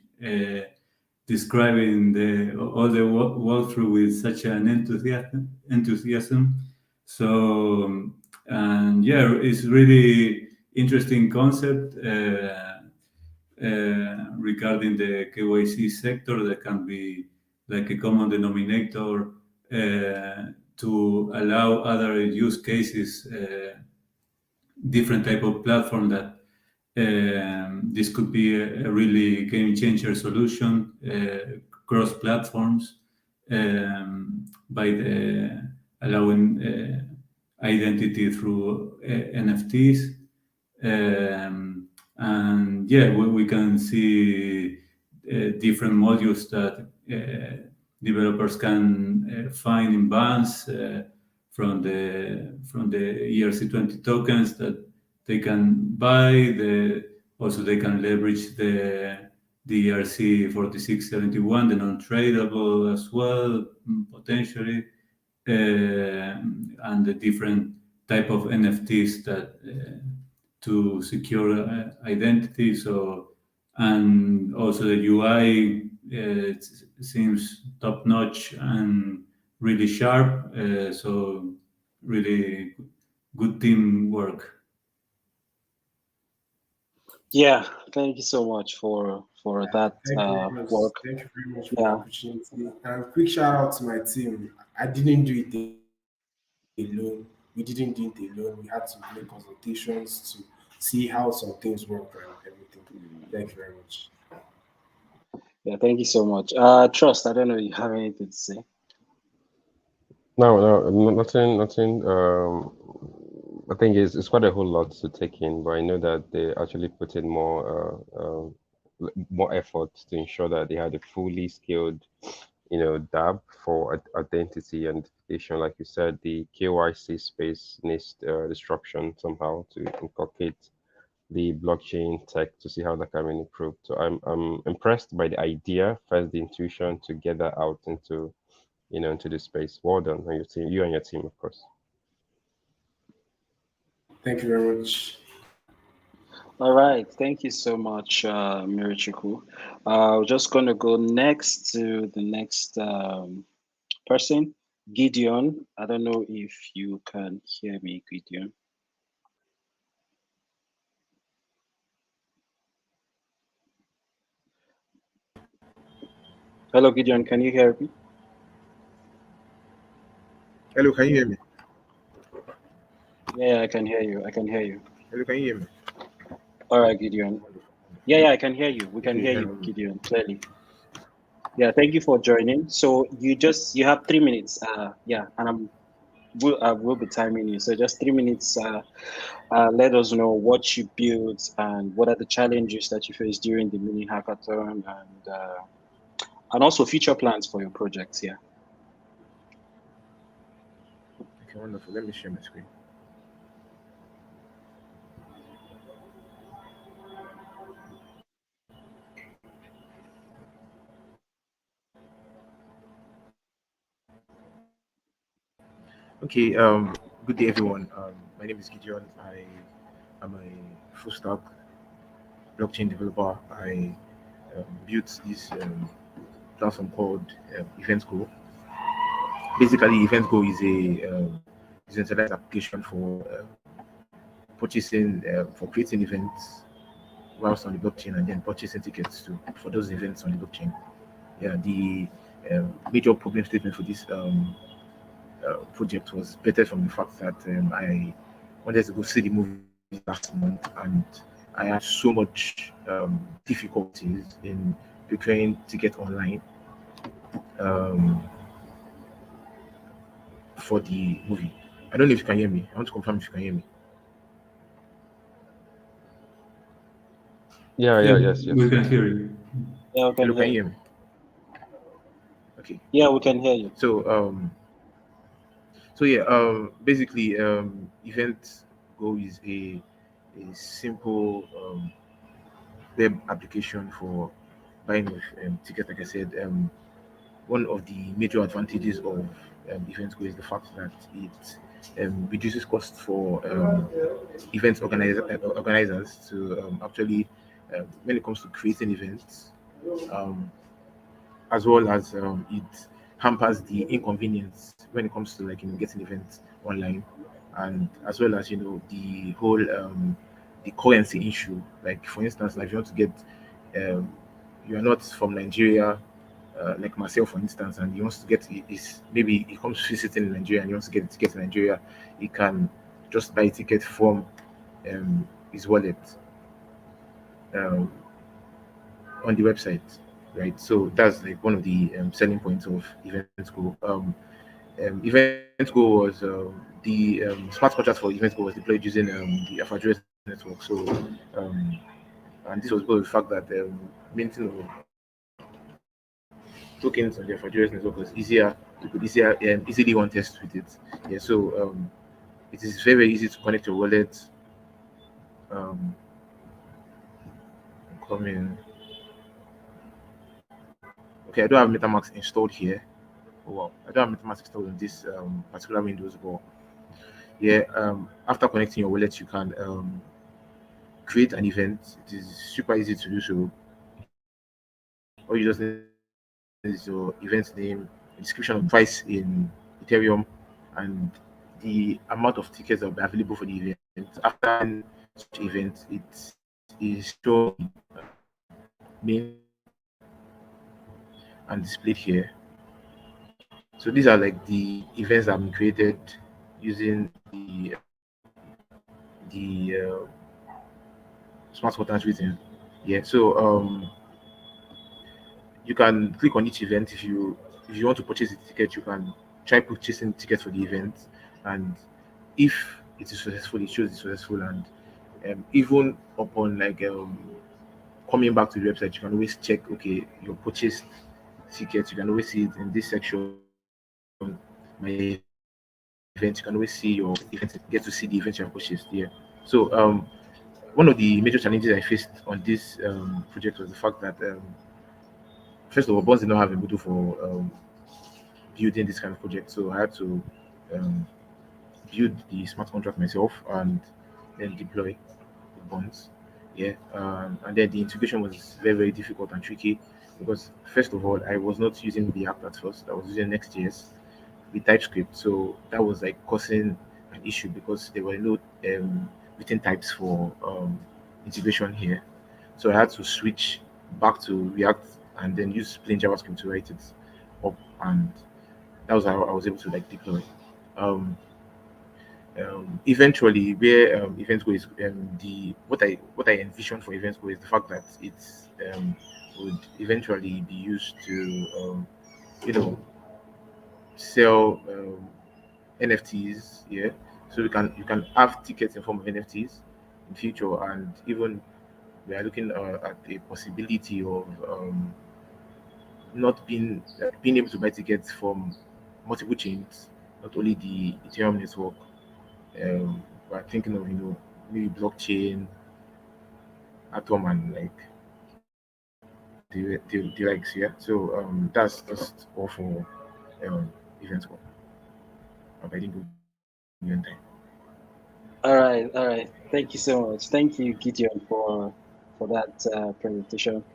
describing the all the walkthrough with such an enthusiasm. So and yeah, it's really interesting concept. Regarding the KYC sector that can be like a common denominator to allow other use cases, different type of platform that this could be a really game changer solution cross platforms by the allowing identity through NFTs. And yeah, we can see different modules that developers can find in Bunzz from the ERC20 tokens that they can buy. Also they can leverage the ERC 4671, the non-tradable as well, potentially, and the different type of NFTs that to secure identity. So, and also the UI seems top notch and really sharp. So, really good teamwork. Yeah, thank you so much for Yeah, that thank you very much. work. Thank you very much for the Yeah, opportunity. And quick shout out to my team. I didn't do it alone. We didn't do it alone. We had to make consultations to see how some things work and everything. Thank you very much. yeah, thank you so much. Trust, I don't know if you have anything to say. No, no, nothing, nothing. I think it's quite a whole lot to take in, but I know that they actually put in more effort to ensure that they had a fully scaled, DAB for identity identification. Like you said, the KYC space needs disruption somehow to inculcate the blockchain tech to see how that can be improved. So I'm impressed by the idea, first the intuition to get that out into the space. Well done on your team, you and your team, of course. Thank you very much. All right, thank you so much, Mirichiku. We're just gonna go next to the next person, Gideon. I don't know if you can hear me, Gideon. Hello, Gideon. Can you hear me? Hello, can you hear me? Yeah, I can hear you. I can hear you. Hello, can you hear me? All right, Gideon. Yeah, I can hear you. We can Okay, hear you, Gideon, clearly. Yeah, thank you for joining. So you have 3 minutes. Yeah, and will be timing you. So just 3 minutes. Let us know what you built and what are the challenges that you faced during the mini hackathon, and also future plans for your projects. Yeah. Okay, wonderful. Let me share my screen. Okay, good day, everyone. My name is Gideon. I am a full stack blockchain developer. I built this platform called Event Go. Basically, Event Go is a decentralized application for purchasing, for creating events whilst on the blockchain and then purchasing tickets for those events on the blockchain. Yeah, the major problem statement for this project was better from the fact that I wanted to go see the movie last month, and I had so much difficulties in preparing to get online um, for the movie. I don't know if you can hear me. I want to confirm if you can hear me. Yeah, Yeah, yeah, yes, we yes. can hear you. Yeah, we can Hello, hear can you you. hear me? Okay. Yeah, we can hear you. Basically, Event Go is a simple web application for buying of tickets. Like I said, one of the major advantages of Events Go is the fact that it reduces costs for organizers to actually, when it comes to creating events, um, as well as it hampers the inconvenience when it comes to like getting events online, and as well as the whole the currency issue. Like for instance, like if you want to get um, you are not from Nigeria, like myself, for instance, and he wants to get is maybe he comes visiting in Nigeria and he wants to get a ticket to Nigeria, he can just buy a ticket from his wallet um, on the website, right? So that's like one of the selling points of Events Go. Events Go was the smart contract for Events Go was deployed using the Alpha network. So um, and this was because of the fact that minting of tokens on the Alpha network was easier. You could easily run tests with it. Yeah, so it is very, very easy to connect your wallet. Um, come in. Okay, I don't have MetaMask installed here. Oh, wow, I don't have MetaMask installed on this particular Windows, but yeah, after connecting your wallet, you can create an event. It is super easy to do so. All you just need is your event name, a description of price in Ethereum, and the amount of tickets that will be available for the event. After such event, it is shown named and displayed here. So these are like the events that have been created using the smart contract written. Yeah. So you can click on each event if you want to purchase a ticket. You can try purchasing tickets for the event, and if it is successful, it shows it's successful. And even upon like coming back to the website, you can always check. Okay, your purchased tickets. You can always see it in this section. My event. You can always see your event. Get to see the event you have purchased. Yeah. So one of the major challenges I faced on this project was the fact that first of all, Bonds did not have a module for building this kind of project, so I had to um, build the smart contract myself and then deploy the bonds. Yeah, and then the integration was very, very difficult and tricky because first of all, I was not using React at first. I was using Next.js with TypeScript, so that was like causing an issue because there were no written types for integration here. So I had to switch back to React and then use plain JavaScript to write it up, and that was how I was able to like deploy. Um, Eventually, where Events Go is the what I envisioned for Events Go is the fact that it would eventually be used to you know sell NFTs. Yeah, so you can have tickets in form of NFTs in future, and even we are looking at the possibility of not being able to buy tickets from multiple chains, not only the Ethereum network. We're thinking of maybe blockchain, Atom, and like the likes. Yeah. So that's just all for events. I think we'll be on time. All right, all right. Thank you so much. Thank you, Gideon, for that presentation.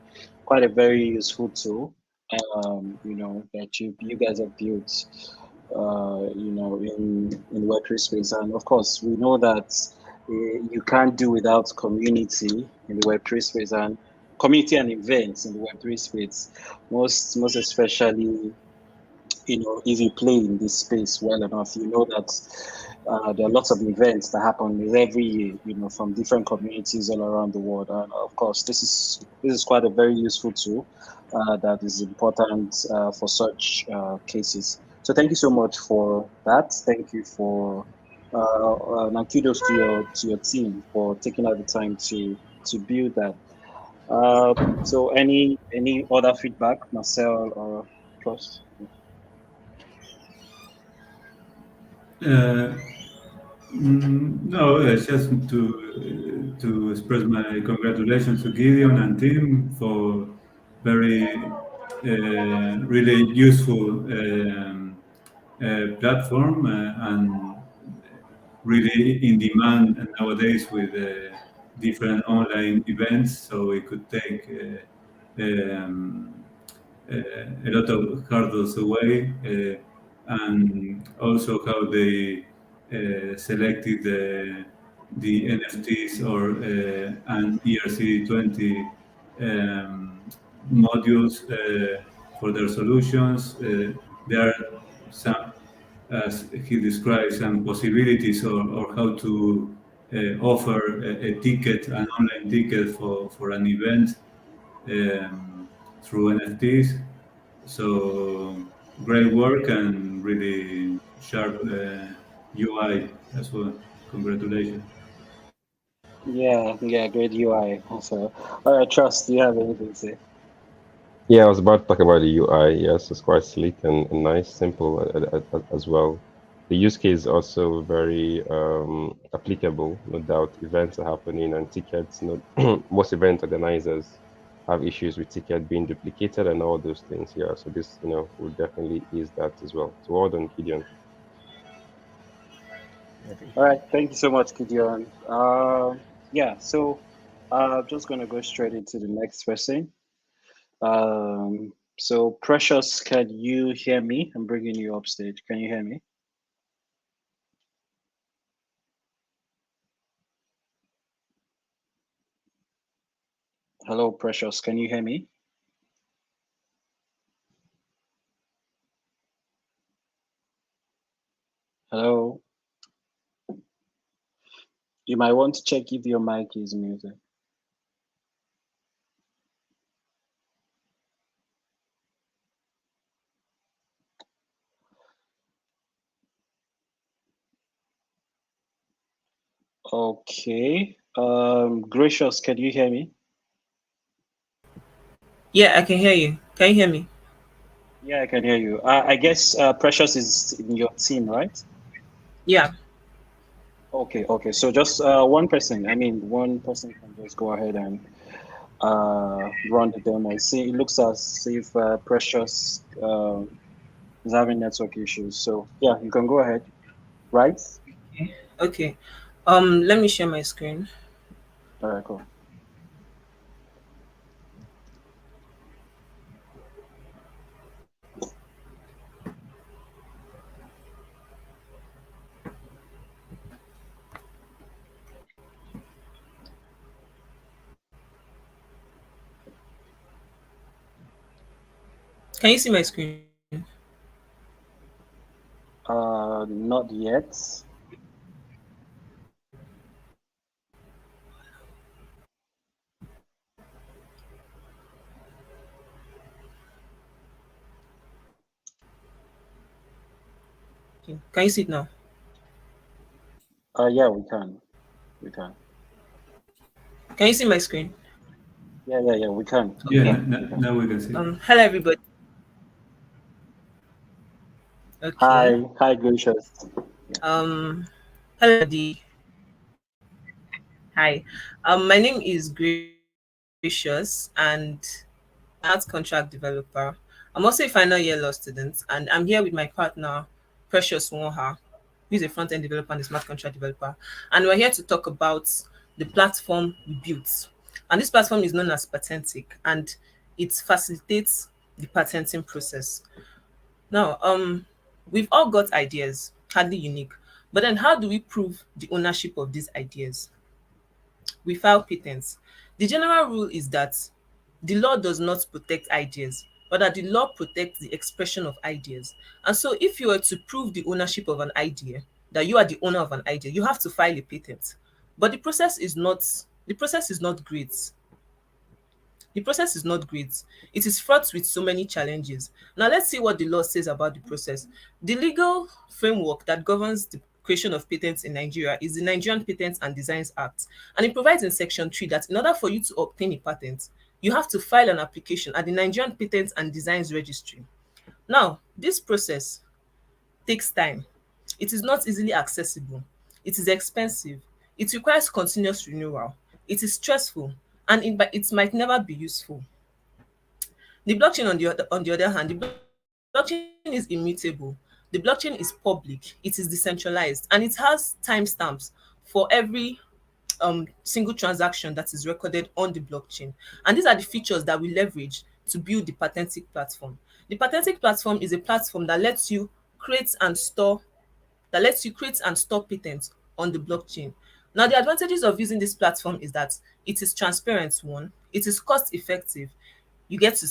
Quite a very useful tool. That you guys have built. In Web3 space, and of course, we know that you can't do without community in the Web3 space and community and events in the Web3 space. Most especially, if you play in this space well enough, you know that there are lots of events that happen every year, from different communities all around the world. And of course, this is quite a very useful tool that is important for such cases. So thank you so much for that. Thank you for and kudos to your team for taking out the time to build that. So any other feedback, Marcel or Trust? No, just to to express my congratulations to Gideon and team for very really useful platform and really in demand nowadays with different online events. So we could take um, a lot of hurdles away, and also how they selected the NFTs or and ERC20 um, modules for their solutions. There are some, as he describes, some possibilities or how to offer a ticket, an online ticket for an event through NFTs. So great work and really sharp UI as well. Congratulations. Yeah, yeah, great UI also. All right, Trust, do you have anything to say? Yeah, I was about to talk about the UI. Yes, it's quite sleek and nice, simple as well. The use case is also very applicable, no doubt. Events are happening and tickets. No, most event organizers have issues with ticket being duplicated and all those things. Yeah, so this, will definitely ease that as well. So well done, Gideon. Okay. All right, thank you so much, Gideon. Yeah, so just gonna go straight into the next person. So Precious, can you hear me? I'm bringing you up stage. Can you hear me? Hello, Precious, can you hear me? Hello. You might want to check if your mic is muted. Okay. Gracious, can you hear me? Yeah, I can hear you. Can you hear me? Yeah, I can hear you. I guess Precious is in your team, right? Yeah. Okay, okay. So just one person. I mean, one person can just go ahead and run the demo. See, it looks as if Precious is having network issues. So yeah, you can go ahead, right? Okay. Okay. Let me share my screen. All right, cool. Can you see my screen? Not yet. Okay. Can you see it now? Yeah, we can. We can. Can you see my screen? Yeah, yeah, yeah, we can. We Yeah, Okay. can. We can. now we can see. Hello everybody. Okay. Hi, hi, Gracious. Hello everybody. Hi. My name is Gracious and I'm an art contract developer. I'm also a final year law student and I'm here with my partner, Precious Wonha, who is a front-end developer and a smart contract developer. And we're here to talk about the platform we built. And this platform is known as Patentic and it facilitates the patenting process. Now, we've all got ideas, hardly unique. But then how do we prove the ownership of these ideas? We file patents. The general rule is that the law does not protect ideas, but that the law protects the expression of ideas. And so if you were to prove the ownership of an idea, that you are the owner of an idea, you have to file a patent. But the process is not great. The process is not great. It is fraught with so many challenges. Now, let's see what the law says about the process. The legal framework that governs the creation of patents in Nigeria is the Nigerian Patents and Designs Act. And it provides in Section 3 that in order for you to obtain a patent, you have to file an application at the Nigerian Patents and Designs Registry. Now, this process takes time. It is not easily accessible. It is expensive. It requires continuous renewal. It is stressful, and it might never be useful. The blockchain, on the other hand, the blockchain is immutable. The blockchain is public, it is decentralized, and it has timestamps for every single transaction that is recorded on the blockchain. And these are the features that we leverage to build the patentic platform. The patentic platform is a platform that lets you create and store patents on the blockchain. Now, the advantages of using this platform is that it is transparent, one, it is cost effective, you get to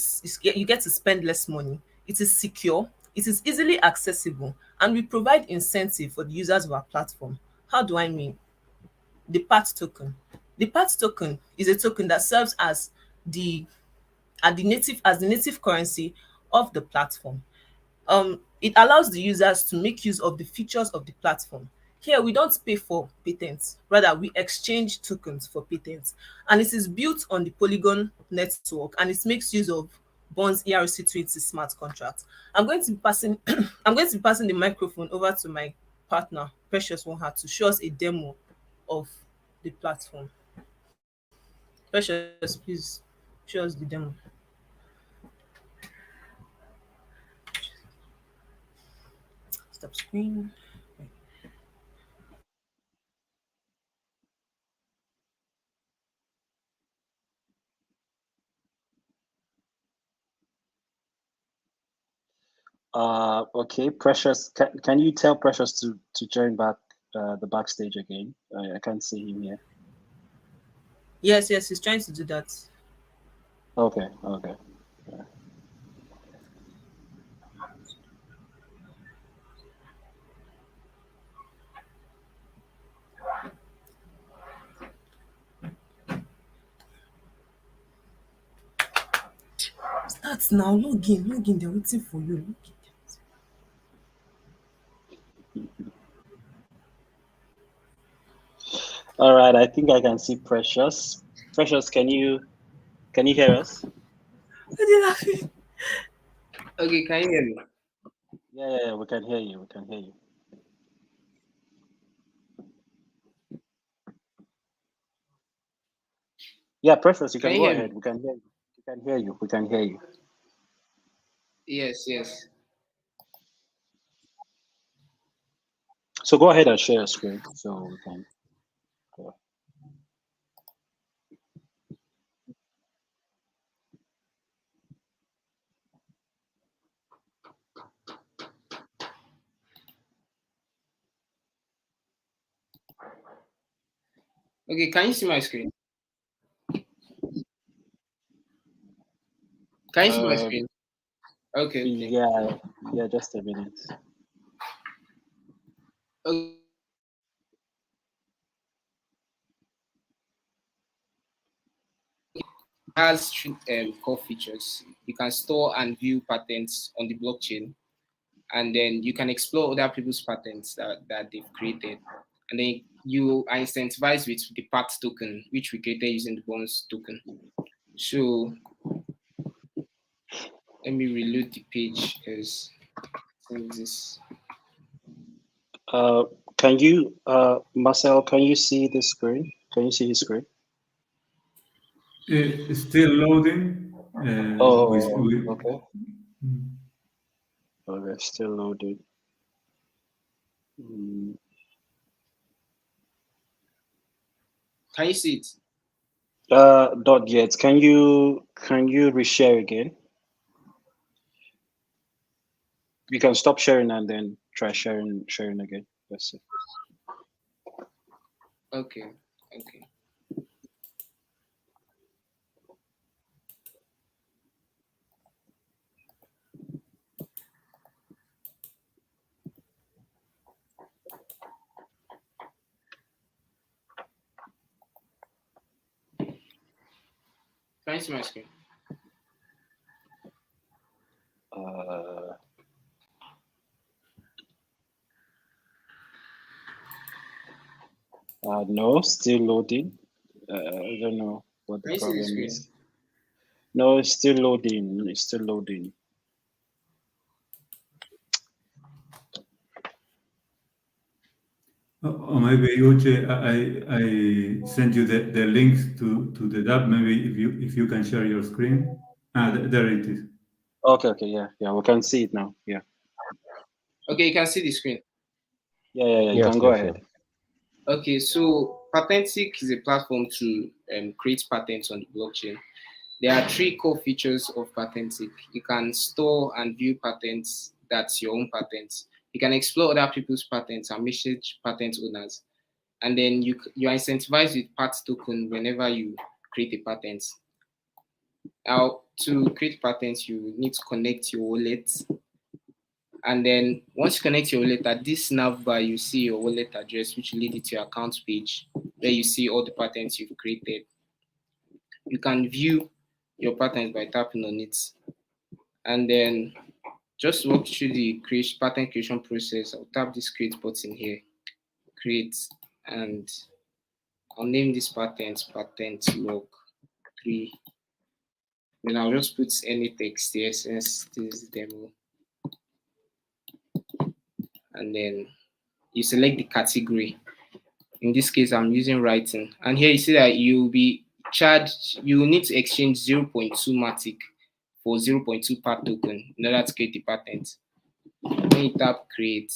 spend less money, it is secure, it is easily accessible, and we provide incentive for the users of our platform. How do I mean? The part token. The part token is a token that serves as the the native currency of the platform. It allows the users to make use of the features of the platform. Here, we don't pay for patents, rather, we exchange tokens for patents. And it is built on the Polygon network, and it makes use of Bunzz ERC20 smart contract. I'm going to be passing I'm going to be passing the microphone over to my partner, Precious Wonha, to show us a demo of the platform. Precious, please show us the demo. Stop screen. Okay, Precious, can you tell Precious to join back the backstage again? I can't see him here. Yes, he's trying to do that. Okay. Yeah. Start now. Log in. They're waiting for you. Log in. All right, I think I can see Precious. Precious, can you hear us? Why are they laughing? Okay, can you hear me? Yeah, we can hear you. Yeah, Precious, you can go ahead. We can hear you. We can hear you. Yes. So go ahead and share your screen so we can go. Okay, can you see my screen? Can you see my screen? Okay. Yeah, just a minute. Okay. Has core features. You can store and view patents on the blockchain, and then you can explore other people's patents that they've created. And then you are incentivized with the part token, which we created using the Bunzz token. So let me reload the page because this. Can you, Marcel? Can you see the screen? Can you see his screen? It's still loading. Okay. Okay, still loading. Can you see it? Not yet. Can you reshare again? You can stop sharing and then try sharing again. That's it. Okay. Can you see my screen? No, still loading. I don't know what the problem is. No, it's still loading. Or maybe Uche, I sent you the links to the dApp. Maybe if you can share your screen. There it is. Okay, yeah, we can see it now. Yeah, Okay, you can see the screen. yeah. You Yes, can go yes, yes. ahead. Okay, so Patentic is a platform to create patents on the blockchain. There are three core features of Patentic. You can store and view patents, that's your own patents. You can explore other people's patents and message patent owners. And then you are incentivized with PAT token whenever you create a patent. Now, to create patents, you need to connect your wallet. And then once you connect your wallet, at this nav bar, you see your wallet address, which will lead you to your account page, where you see all the patents you've created. You can view your patents by tapping on it. And then just walk through the patent creation process. I'll tap this create button here, create, and I'll name this patent log 3. Then I'll just put any text here since this is demo. And then you select the category. In this case, I'm using writing. And here you see that you'll be charged, you will need to exchange 0.2 Matic for 0.2 PAT token in order to create the patent. When you tap create,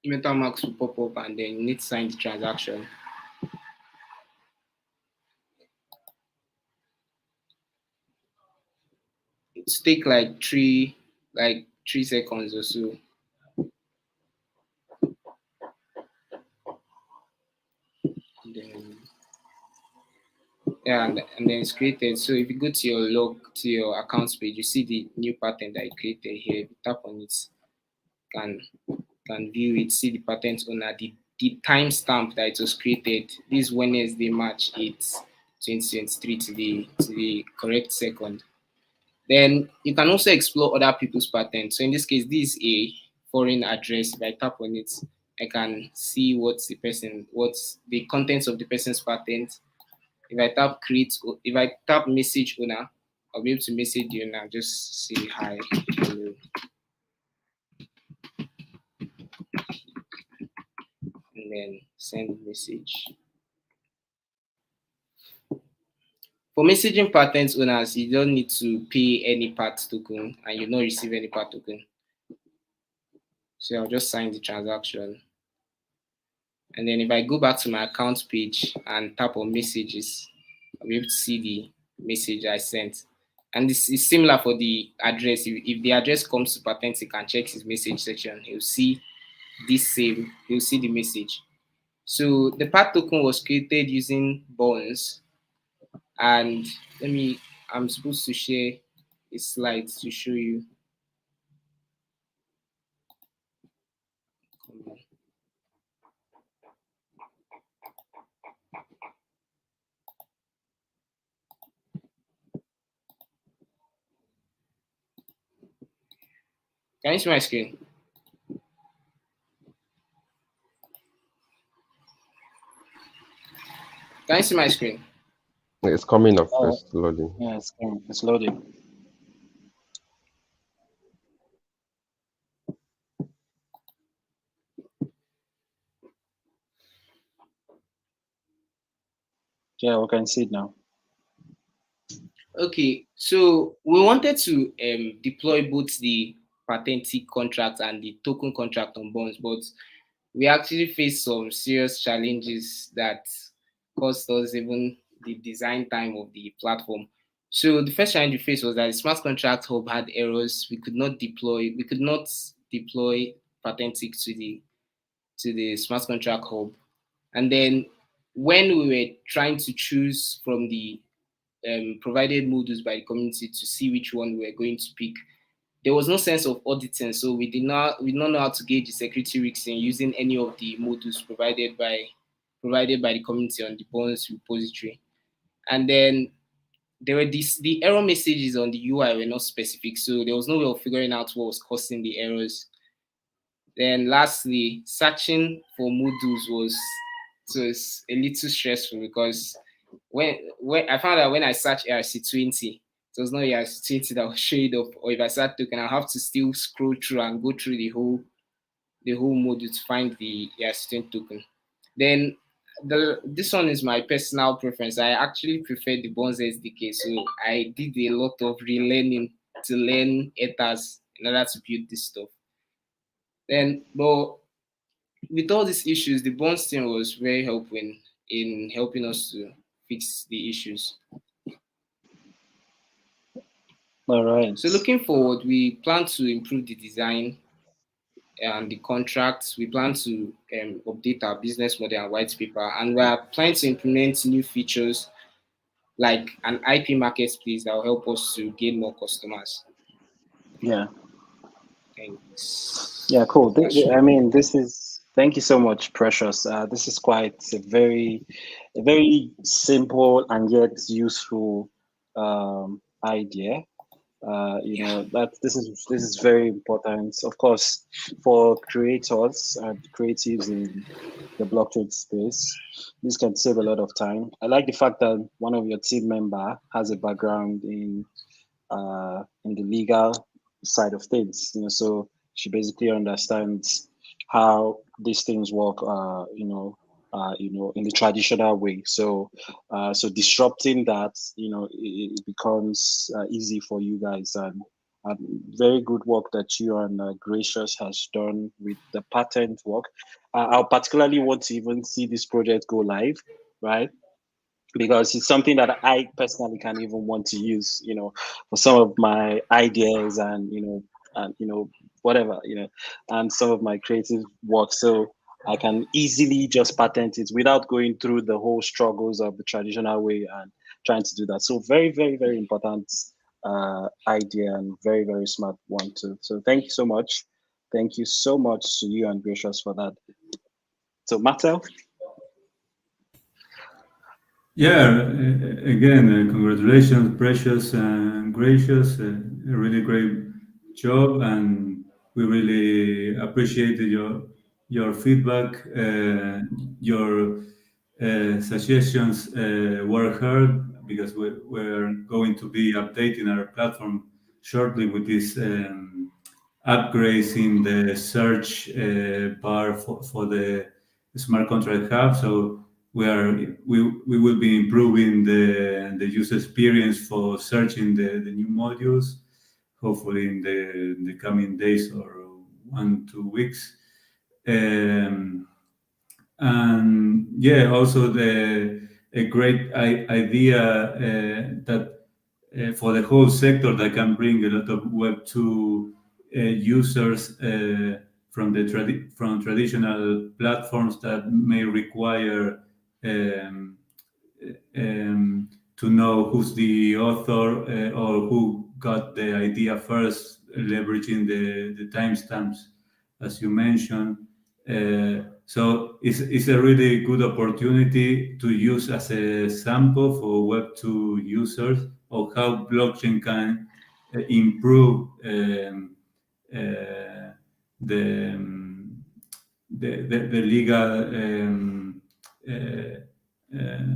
MetaMask will pop up and then you need to sign the transaction. It's take like three seconds or so. And then, yeah, and then it's created. So if you go to your accounts page, you see the new patent that you created here. If you tap on it, can view it, see the patent owner, the timestamp that it was created. This Wednesday, March 8th, 2023 to the correct second. Then you can also explore other people's patents. So in this case, this is a foreign address. If I tap on it, I can see what's the contents of the person's patent. If I tap create, if I tap message owner, I'll be able to message the owner, just say hi, hello. And then send message. For messaging patent owners, you don't need to pay any PAT token and you don't receive any PAT token. So I'll just sign the transaction. And then if I go back to my account page and tap on messages, I'll be able to see the message I sent. And this is similar for the address. If the address comes to Patentic and checks his message section, he'll see he'll see the message. So the PAT token was created using Bunzz. And I'm supposed to share a slide to show you. Can you see my screen? Can you see my screen? It's coming up first, loading. Yeah, it's loading. Yeah, we can see it now. Okay, so we wanted to deploy both the Patentic contract and the token contract on Bunzz, but we actually faced some serious challenges that cost us even the design time of the platform. So the first challenge we faced was that the smart contract hub had errors. We could not deploy Patentic to the smart contract hub. And then when we were trying to choose from the provided modules by the community to see which one we were going to pick, there was no sense of auditing, so we did not know how to gauge the security risks in using any of the modules provided by the community on the Bunzz repository. And then there were the error messages on the UI were not specific, so there was no way of figuring out what was causing the errors. Then lastly, searching for modules was a little stressful because when I found out when I search ERC20, It was not ERC20 that was showing up, or if I start token, I have to still scroll through and go through the whole module to find the ERC20 token. Then this one is my personal preference. I actually prefer the Bunzz SDK, so I did a lot of relearning to learn Ethers in order to build this stuff. Then, but with all these issues, the Bunzz team was very helpful in helping us to fix the issues. All right. So looking forward, we plan to improve the design and the contracts. We plan to update our business model and white paper, and we are planning to implement new features like an IP marketplace that will help us to gain more customers. Yeah. Thanks. Yeah, cool. I mean, thank you so much, Precious. This is quite a very simple and yet useful idea. You know that this is very important, of course, for creators and creatives in the blockchain space. This can save a lot of time. I like the fact that one of your team member has a background in the legal side of things. You know, so she basically understands how these things work. In the traditional way. So disrupting that, it becomes easy for you guys, and very good work that you and Gracious has done with the patent work. I particularly want to even see this project go live, right? Because it's something that I personally can even want to use, for some of my ideas and whatever, and some of my creative work. So I can easily just patent it without going through the whole struggles of the traditional way and trying to do that. So very, very, very important idea, and very, very smart one too. So thank you so much. Thank you so much to you and Gracious for that. So Mattel. Yeah, again, congratulations, Precious and Gracious. A really great job, and we really appreciated your feedback. Your suggestions were heard, because we're going to be updating our platform shortly with these upgrades in the search bar for the smart contract hub. So we will be improving the user experience for searching the new modules, hopefully in the coming days or 1-2 weeks. And yeah, also a great idea that for the whole sector, that can bring a lot of Web2 users from traditional platforms that may require to know who's the author, or who got the idea first, leveraging the timestamps, as you mentioned. So it's a really good opportunity to use as a sample for Web2 users of how blockchain can improve the legal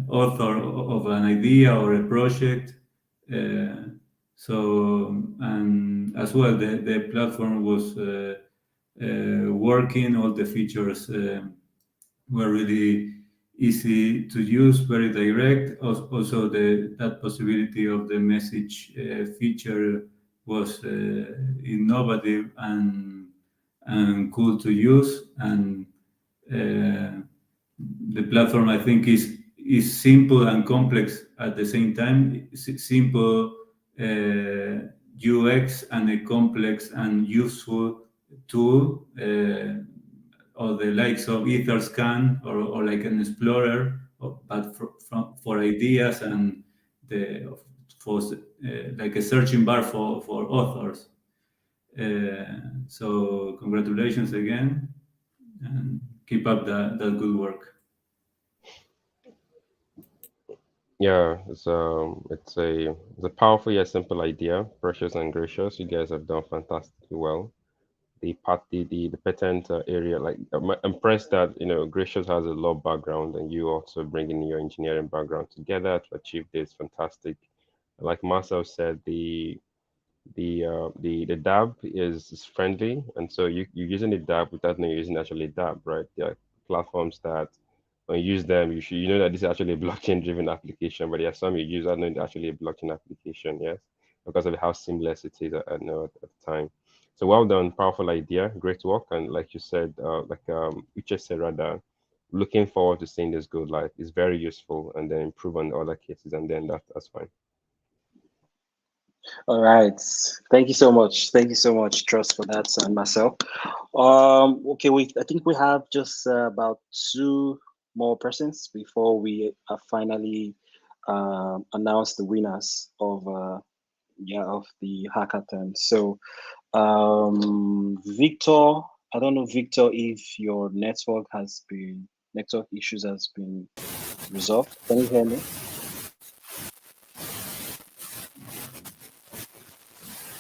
author of an idea or a project. And as well, the platform was working. All the features were really easy to use, very direct. Also, that possibility of the message feature was innovative and cool to use. And the platform, I think, is simple and complex at the same time. Simple UX and a complex and useful tool, or the likes of Etherscan or like an explorer, but for ideas, and like a searching bar for authors. So congratulations again, and keep up that good work. Yeah, it's a powerful yet simple idea. Precious and Gracious, you guys have done fantastically well. The patent area, like I'm impressed that Gracious has a law background, and you also bringing your engineering background together to achieve this fantastic like Marcel said, the DAB is friendly, and so you're using the DAB without knowing you're using actually DAB, right? There are platforms that when you use them, you know that this is actually a blockchain driven application, but there are some you use without knowing it's actually a blockchain application, yes, because of how seamless it is at the time. So well done, powerful idea, great work, and like you said, Uche said rather, looking forward to seeing this go live. It's very useful, and then improve on other cases, and then that's fine. All right. Thank you so much. Thank you so much, Trust, for that, and Marcel. Okay, I think we have just about two more persons before we finally announce the winners of of the hackathon. So, Victor, I don't know, Victor, if your network issues has been resolved. Can you hear me?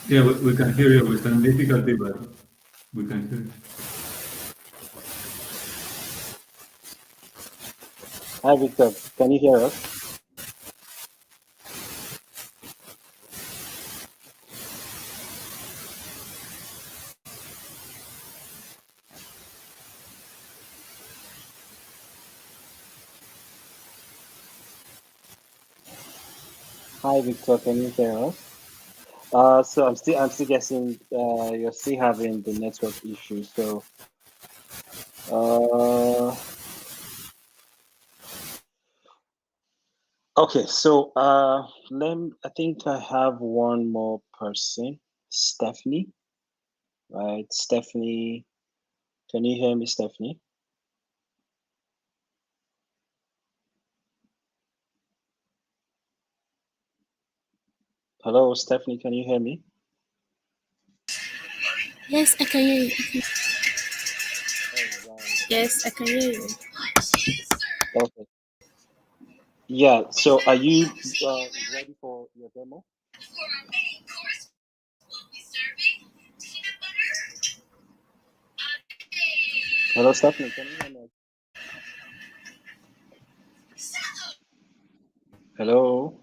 Yeah, we can hear you with some difficulty, but we can hear you. Hi, Victor. Can you hear us? Hi, Victor. Can you hear us? So I'm still guessing you're still having the network issue. So okay, so I think I have one more person, Stephanie. Right, Stephanie. Can you hear me, Stephanie? Hello, Stephanie. Can you hear me? Yes, I can hear you. Oh, right. Yes, I can hear you. Okay. Yeah. So are you ready for your demo? Hello, Stephanie. Can you hear me? Hello.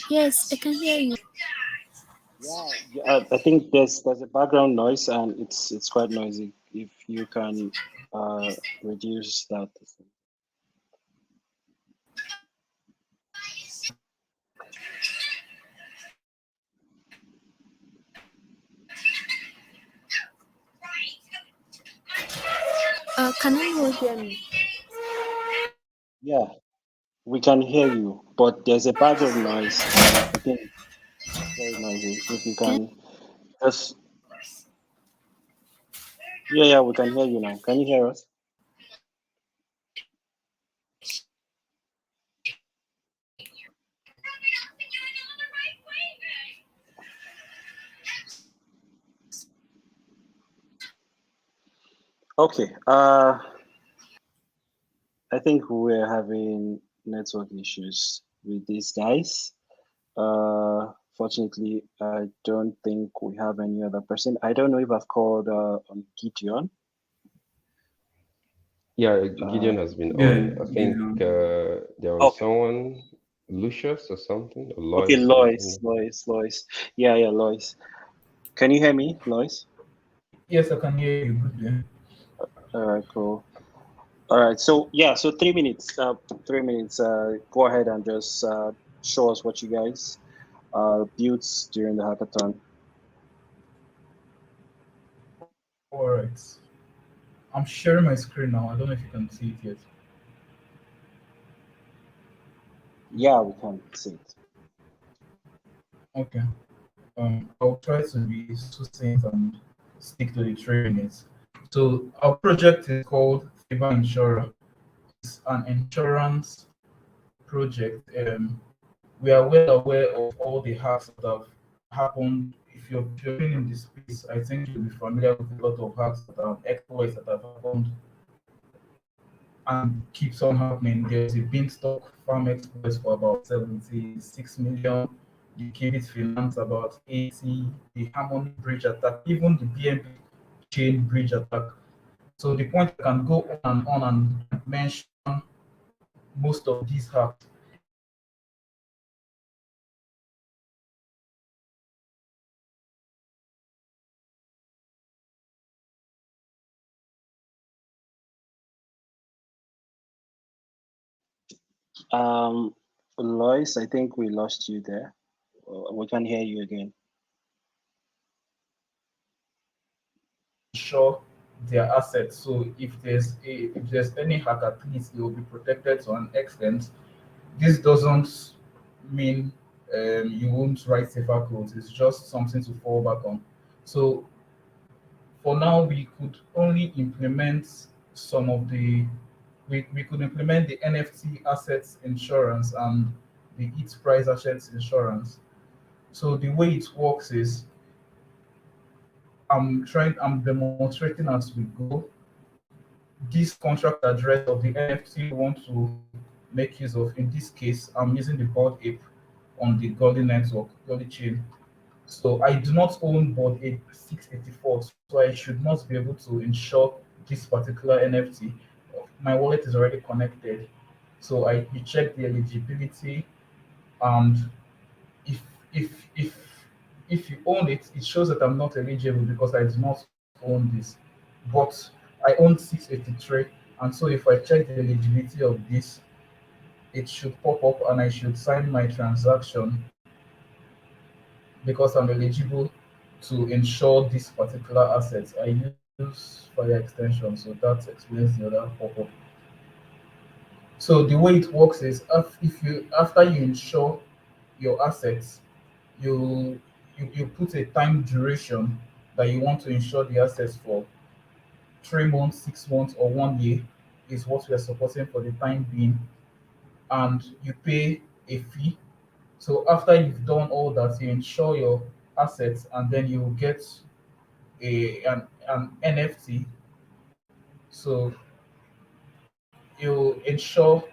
Yes, I can hear you. Yeah, I think there's a background noise and it's quite noisy. If you can reduce that. Can anyone hear me? Yeah, we can hear you, but there's a background noise and I think it's very noisy. If you can just yeah, we can hear you now. Can you hear us? Okay. I think we're having network issues with these guys. Fortunately, I don't think we have any other person. I don't know if I've called on Gideon. Yeah, Gideon has been Yeah, on. I think Gideon. there was Okay. someone, Lucius or something, or Okay, Lois. Lois. Yeah, Lois. Can you hear me, Lois? Yes, I can hear you. Good day. All right, cool. All right, so yeah, so 3 minutes. 3 minutes. Go ahead and just show us what you guys built during the hackathon. All right. I'm sharing my screen now. I don't know if you can see it yet. Yeah, we can see it. Okay. I'll try to be succinct and stick to the 3 minutes. So our project is called Fiber Insurer. It's an insurance project. We are well aware of all the hacks that have happened. If you've been in this space, I think you'll be familiar with a lot of hacks that have exploits that have happened and keeps on happening. There's a Beanstalk farm exploit for about 76 million, the Kibit Finance about 80, the Harmony Bridge attack, even the BNB chain bridge attack So the point I can go on and mention most of these hacks. Um, Lois, I think we lost you there. We can hear you again. Ensure their assets. So if there's any hack, at least they will be protected to an extent. This doesn't mean you won't write safer codes. It's just something to fall back on. So for now, we could only implement some of the we could implement the NFT assets insurance and the its price assets insurance. So the way it works is I'm demonstrating as we go this contract address of the NFT we want to make use of. In this case, I'm using the board ape on the Gully network, Gully chain. So I do not own board ape 684, so I should not be able to insure this particular NFT. My wallet is already connected. So you check the eligibility, and if if if if you own it, it shows that I'm not eligible because I do not own this. But I own 683, and so if I check the eligibility of this, it should pop up and I should sign my transaction because I'm eligible to insure this particular asset. I use fire extension, so that explains the other pop-up. So the way it works is if you after you insure your assets, you put a time duration that you want to insure the assets for. 3 months, 6 months, or 1 year is what we are supporting for the time being, and you pay a fee. So after you've done all that, you insure your assets, and then you will get an NFT. So you ensure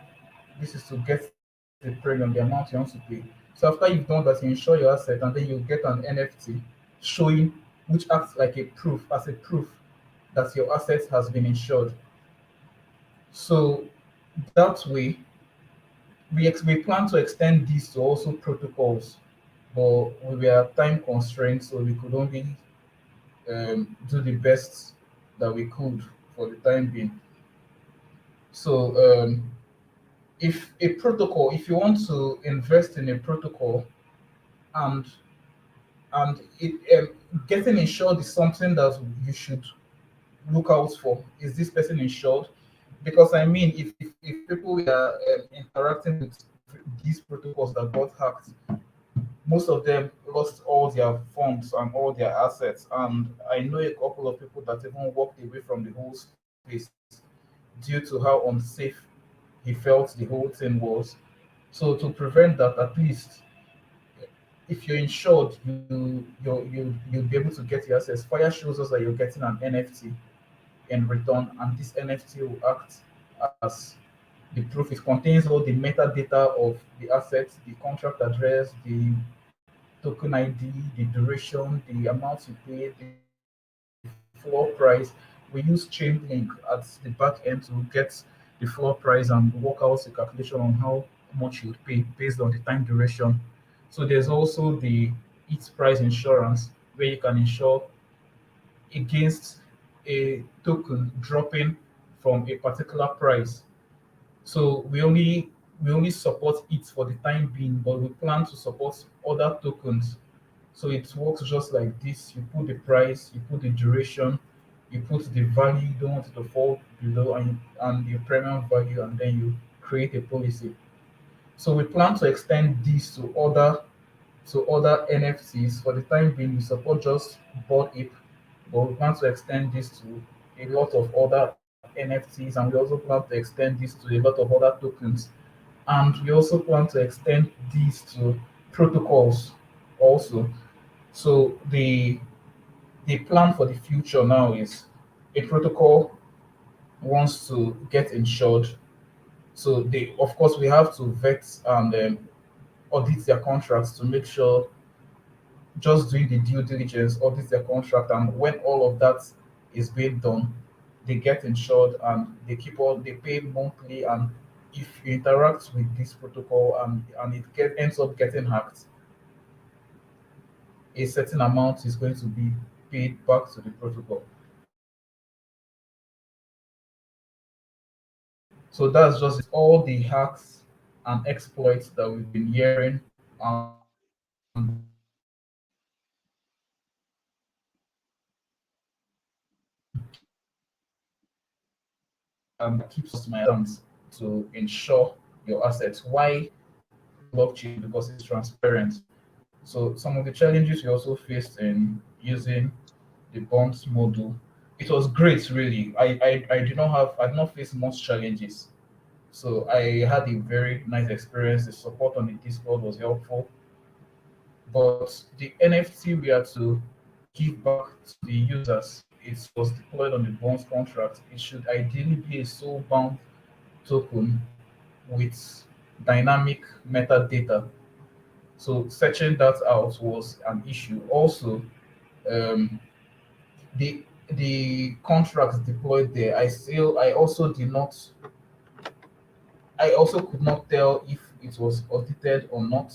this is to get the premium, the amount you want to pay. So after you've done that, you insure your asset, and then you get an NFT showing, which acts like a proof, as a proof that your asset has been insured. So that way, we plan to extend this to also protocols, but we were time constraints, so we could only do the best that we could for the time being. So if you want to invest in a protocol, and it getting insured is something that you should look out for. Is this person insured? Because I mean, if people were interacting with these protocols that got hacked, most of them lost all their funds and all their assets. And I know a couple of people that even walked away from the whole space due to how unsafe he felt the whole thing was. So to prevent that, at least if you're insured, you'll be able to get your assets. Fire shows us that you're getting an NFT in return, and this NFT will act as the proof. It contains all the metadata of the assets, the contract address, the token ID, the duration, the amount you paid, the floor price. We use Chainlink at the back end to get the floor price and work out a calculation on how much you would pay based on the time duration. So there's also the its price insurance where you can insure against a token dropping from a particular price. So we only support it for the time being, but we plan to support other tokens. So it works just like this. You put the price, you put the duration, you put the value you don't want it to fall below, and your premium value, and then you create a policy. So we plan to extend this to other NFTs. For the time being, we support just Bored Ape, but we plan to extend this to a lot of other NFTs, and we also plan to extend this to a lot of other tokens. And we also plan to extend these to protocols also. So the plan for the future now is a protocol wants to get insured. So they, of course, we have to vet and audit their contracts to make sure, just doing the due diligence, audit their contract, and when all of that is being done, they get insured and they pay monthly, and if you interact with this protocol and ends up getting hacked, a certain amount is going to be paid back to the protocol. So that's just all the hacks and exploits that we've been hearing, and keeps us my hands to ensure your assets. Why blockchain? Because it's transparent. So some of the challenges we also faced in using the bonds model, it was great really. I did not face much challenges. So I had a very nice experience. The support on the Discord was helpful. But the NFT we had to give back to the users, it was deployed on the bonds contract. It should ideally be a soul bound token with dynamic metadata. So searching that out was an issue. Also, um, the contracts deployed there, I also could not tell if it was audited or not.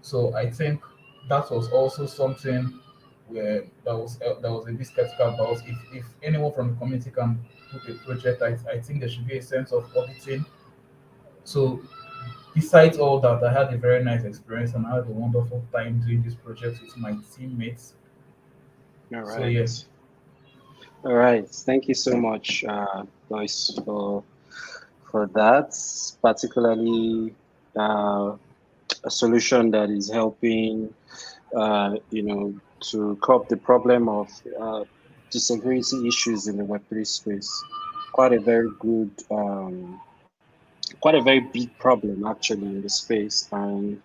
So I think that was also something where that was a bit skeptical about. If anyone from the community can put a project, I think there should be a sense of auditing. So besides all that, I had a very nice experience and I had a wonderful time doing this project with my teammates. All So yeah. right. All right. Thank you so much, Lois, for that. Particularly a solution that is helping, to curb the problem of security issues in the Web3 space. Quite a very good, quite a very big problem actually in the space, and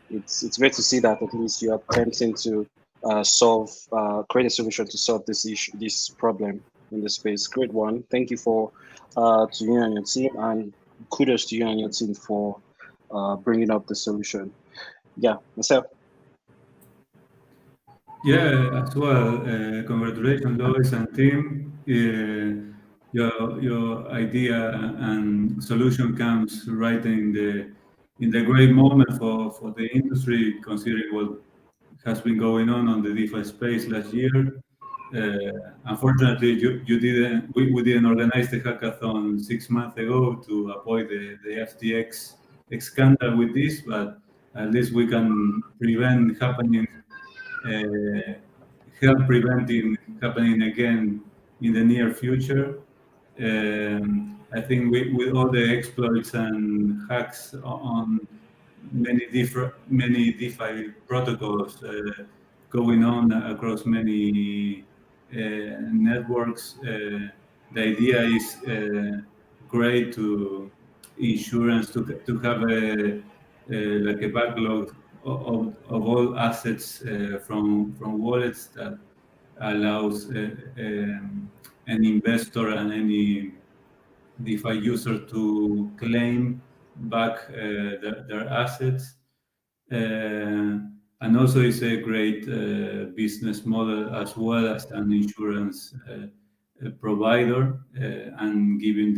it's great to see that at least you are attempting to create a solution to solve this issue, this problem in the space. Great one. Thank you for to you and your team, and kudos to you and your team for bringing up the solution. Yeah, myself. Yeah, as well. Congratulations, Lois and team. Your idea and solution comes right in the great moment for the industry, considering what has been going on the DeFi space last year. Unfortunately, you didn't. We didn't organize the hackathon 6 months ago to avoid the FTX scandal with this, but at least we can prevent happening help preventing happening again in the near future. I think with all the exploits and hacks on many DeFi protocols going on across many networks, the idea is great to insurance to have like a backlog of all assets from wallets that allows an investor and any DeFi user to claim back their assets. And also it's a great business model as well as an insurance provider, and giving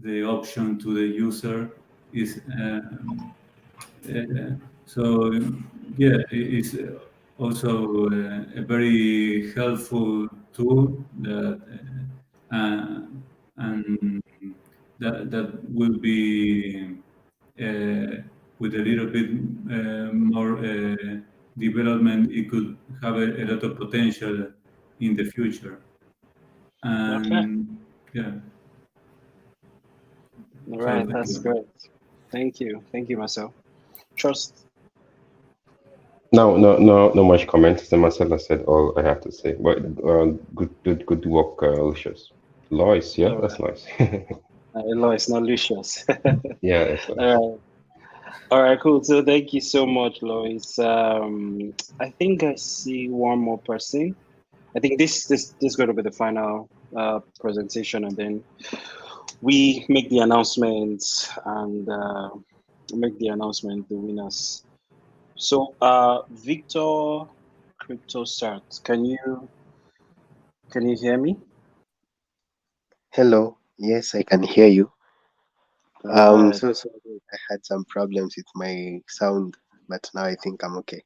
the option to the user is so yeah, it's also a very helpful tool that and that will be with a little bit more development, it could have a lot of potential in the future. Okay. And yeah. All So right, thank that's you. great. Thank you, myself. Trust. No much comments. The Marcella said all I have to say. But good work, Lucius. Lois, yeah, All that's right. nice. Lois, not Lucius. Yeah, that's All nice. right. All right, cool. So thank you so much, Lois. I think I see one more person. I think this is going to be the final presentation, and then we make the announcement and the winners. So, Victor Crypto Start, can you hear me? Hello. Yes, I can hear you. Go ahead. So sorry, I had some problems with my sound, but now I think I'm okay.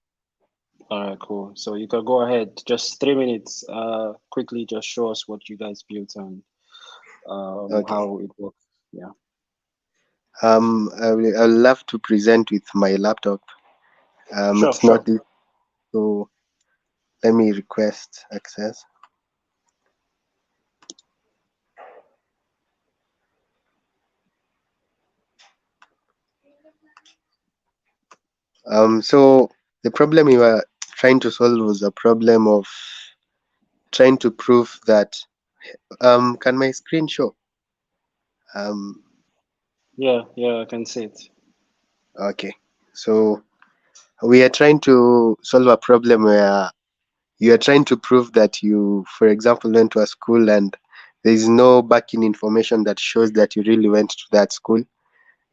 All right, cool. So you can go ahead. Just 3 minutes. Quickly, just show us what you guys built and Okay. how it works. Yeah. I'll love to present with my laptop. Sure, It's not sure. this, so let me request access. So the problem we were trying to solve was a problem of trying to prove that. Can my screen show? Um, Yeah, yeah, I can see it. okay. So we are trying to solve a problem where you are trying to prove that you, for example, went to a school and there is no backing information that shows that you really went to that school.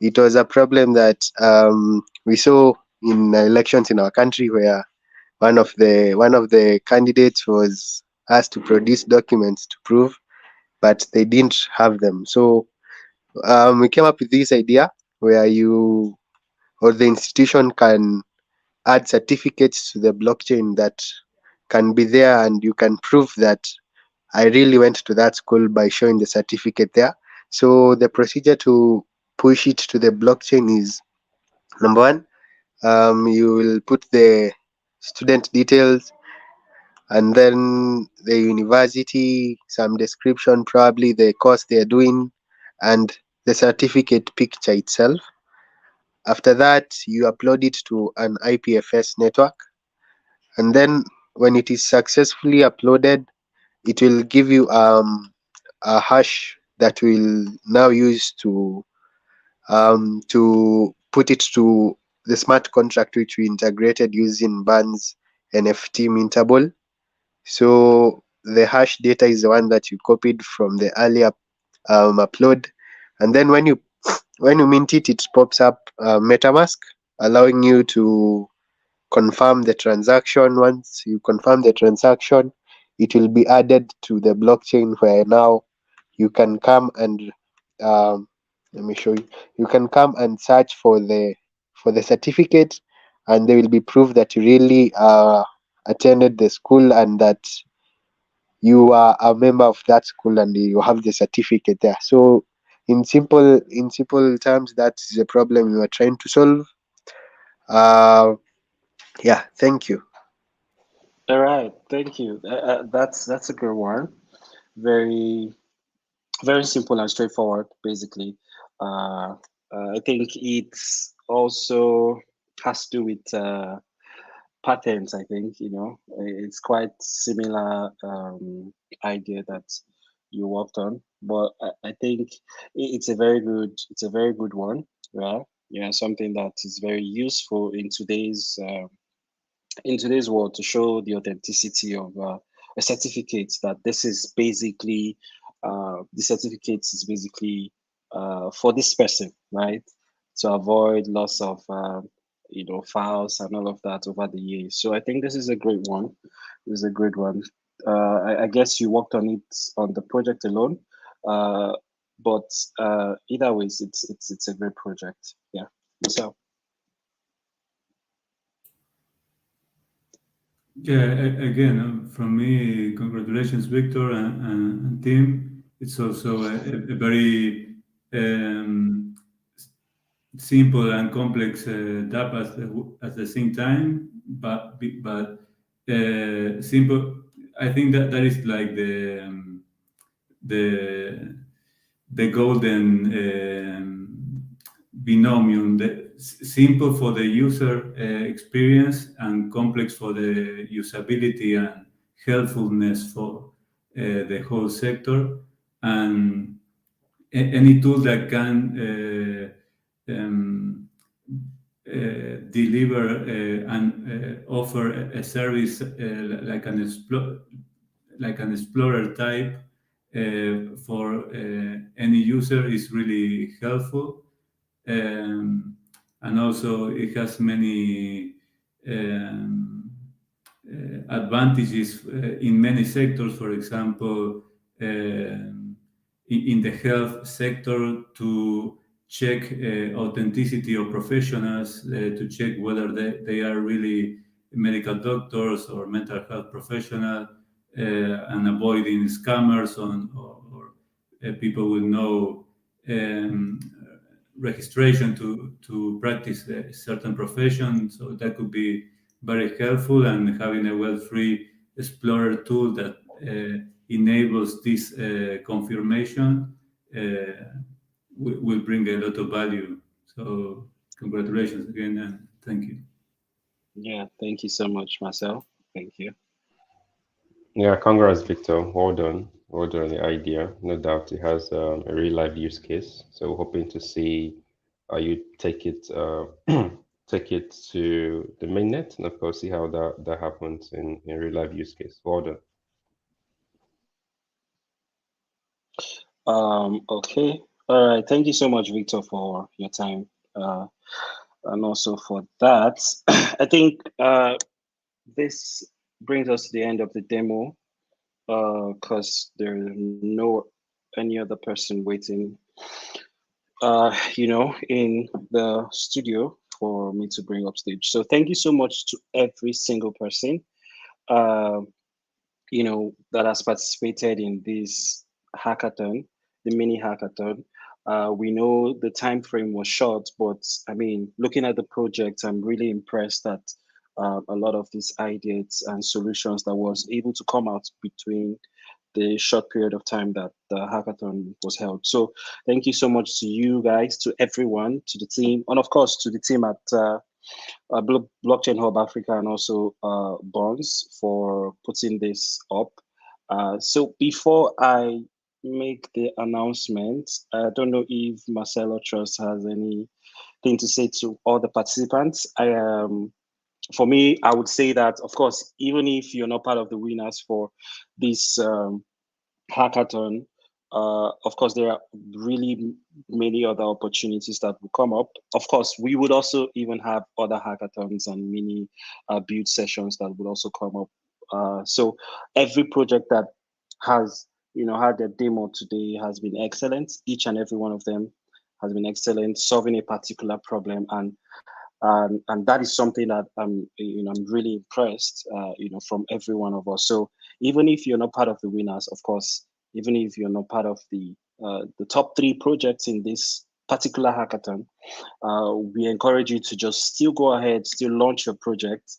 It was a problem that we saw in elections in our country where one of the candidates was asked to produce documents to prove, but they didn't have them. So we came up with this idea where you or the institution can add certificates to the blockchain that can be there, and you can prove that I really went to that school by showing the certificate there. So the procedure to push it to the blockchain is number one, you will put the student details and then the university, some description, probably the course they are doing, and the certificate picture itself. After that, you upload it to an IPFS network, and then when it is successfully uploaded, it will give you a hash that will now use to put it to the smart contract which we integrated using Bunzz NFT mintable. So the hash data is the one that you copied from the earlier upload, and then when you mint it, it pops up MetaMask, allowing you to confirm the transaction. Once you confirm the transaction, it will be added to the blockchain where now you can come and let me show you. You can come and search for the certificate, and there will be proof that you really attended the school and that you are a member of that school and you have the certificate there. So in simple terms, that's the problem we were trying to solve. Yeah, thank you. All right, thank you. That's a good one. Very very simple and straightforward, basically. Uh, I think it's also has to do with patterns. I think it's quite similar idea that you worked on, but I think it's a very good one. Yeah, yeah, something that is very useful in today's world to show the authenticity of a certificate that this is basically the certificate is basically for this person, right? To avoid loss of files and all of that over the years. So I think this is a great one. This is a great one. I guess you worked on it on the project alone, uh, but either ways, it's a great project. Yeah. So Yeah, again, from me, congratulations, Victor and team. It's also a very um, simple and complex dApp at the same time, but simple. I think that is like the the golden binomium, the simple for the user experience and complex for the usability and helpfulness for the whole sector. And any tool that can deliver and offer a service like an explorer type for any user is really helpful. And also it has many advantages in many sectors. For example, in the health sector to check authenticity of professionals, to check whether they are really medical doctors or mental health professionals, and avoiding scammers or people with no um, registration to practice a certain profession. So that could be very helpful, and having a well-free explorer tool that enables this confirmation will bring a lot of value. So congratulations again, and thank you. Yeah, thank you so much, Marcel. Thank you. Yeah, congrats, Victor. Well done. Well done on the idea. No doubt it has a real life use case. So hoping to see how you take it take it to the mainnet, and of course see how that happens in real life use case. Well done. Okay. All right. Thank you so much, Victor, for your time. And also for that. I think this brings us to the end of the demo, because there's no any other person waiting in the studio for me to bring up stage. So thank you so much to every single person uh, that has participated in this hackathon, the mini hackathon. We know the time frame was short, but I mean, looking at the project, I'm really impressed that a lot of these ideas and solutions that was able to come out between the short period of time that the hackathon was held. So thank you so much to you guys, to everyone, to the team, and of course to the team at Blockchain Hub Africa, and also Bunzz for putting this up. So before I make the announcement, I don't know if Marcelo Trust has anything to say to all the participants. For me, I would say that, of course, even if you're not part of the winners for this hackathon, of course, there are really many other opportunities that will come up. Of course, we would also even have other hackathons and mini build sessions that would also come up. So every project that has had their demo today has been excellent. Each and every one of them has been excellent, solving a particular problem, and that is something that I'm really impressed from every one of us. So even if you're not part of the winners, of course, even if you're not part of the top 3 projects in this particular hackathon, we encourage you to just still go ahead, still launch your project,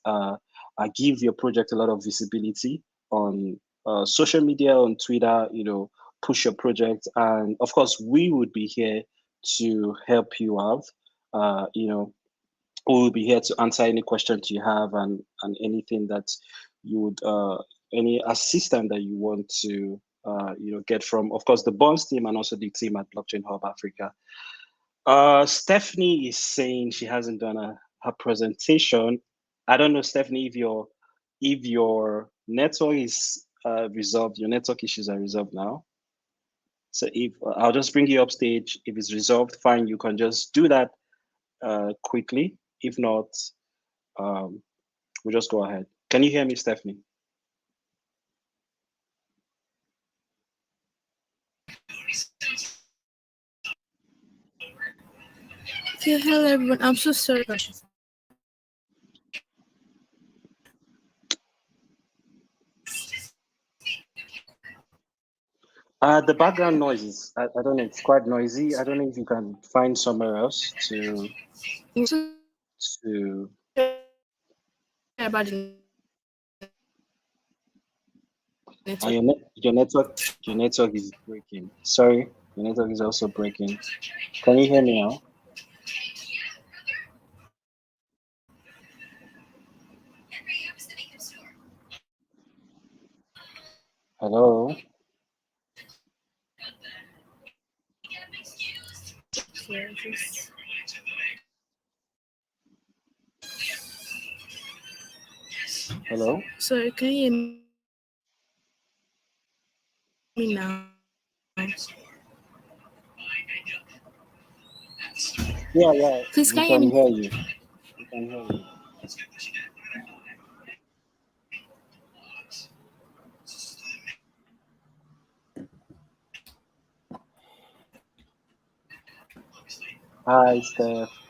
give your project a lot of visibility on social media, on Twitter, push your project, and of course we would be here to help you out. We will be here to answer any questions you have, and anything that you would any assistance that you want to get from, of course, the Bunzz team and also the team at Blockchain Hub Africa. Stephanie is saying she hasn't done her presentation. I don't know, Stephanie, if your network is resolved, your network issues are resolved now. So if I'll just bring you up stage. If it's resolved, fine, you can just do that quickly. If not, we'll just go ahead. Can you hear me, Stephanie? Okay, hello everyone. I'm so sorry. The background noise is, I don't know, it's quite noisy. I don't know if you can find somewhere else to. About the Your network is breaking. Sorry, your network is also breaking. Can you hear me now? Hello. Hello. Sorry, can you hear me now? Yeah. Please, We can you can hear hear me? you. We can hear you. Hi,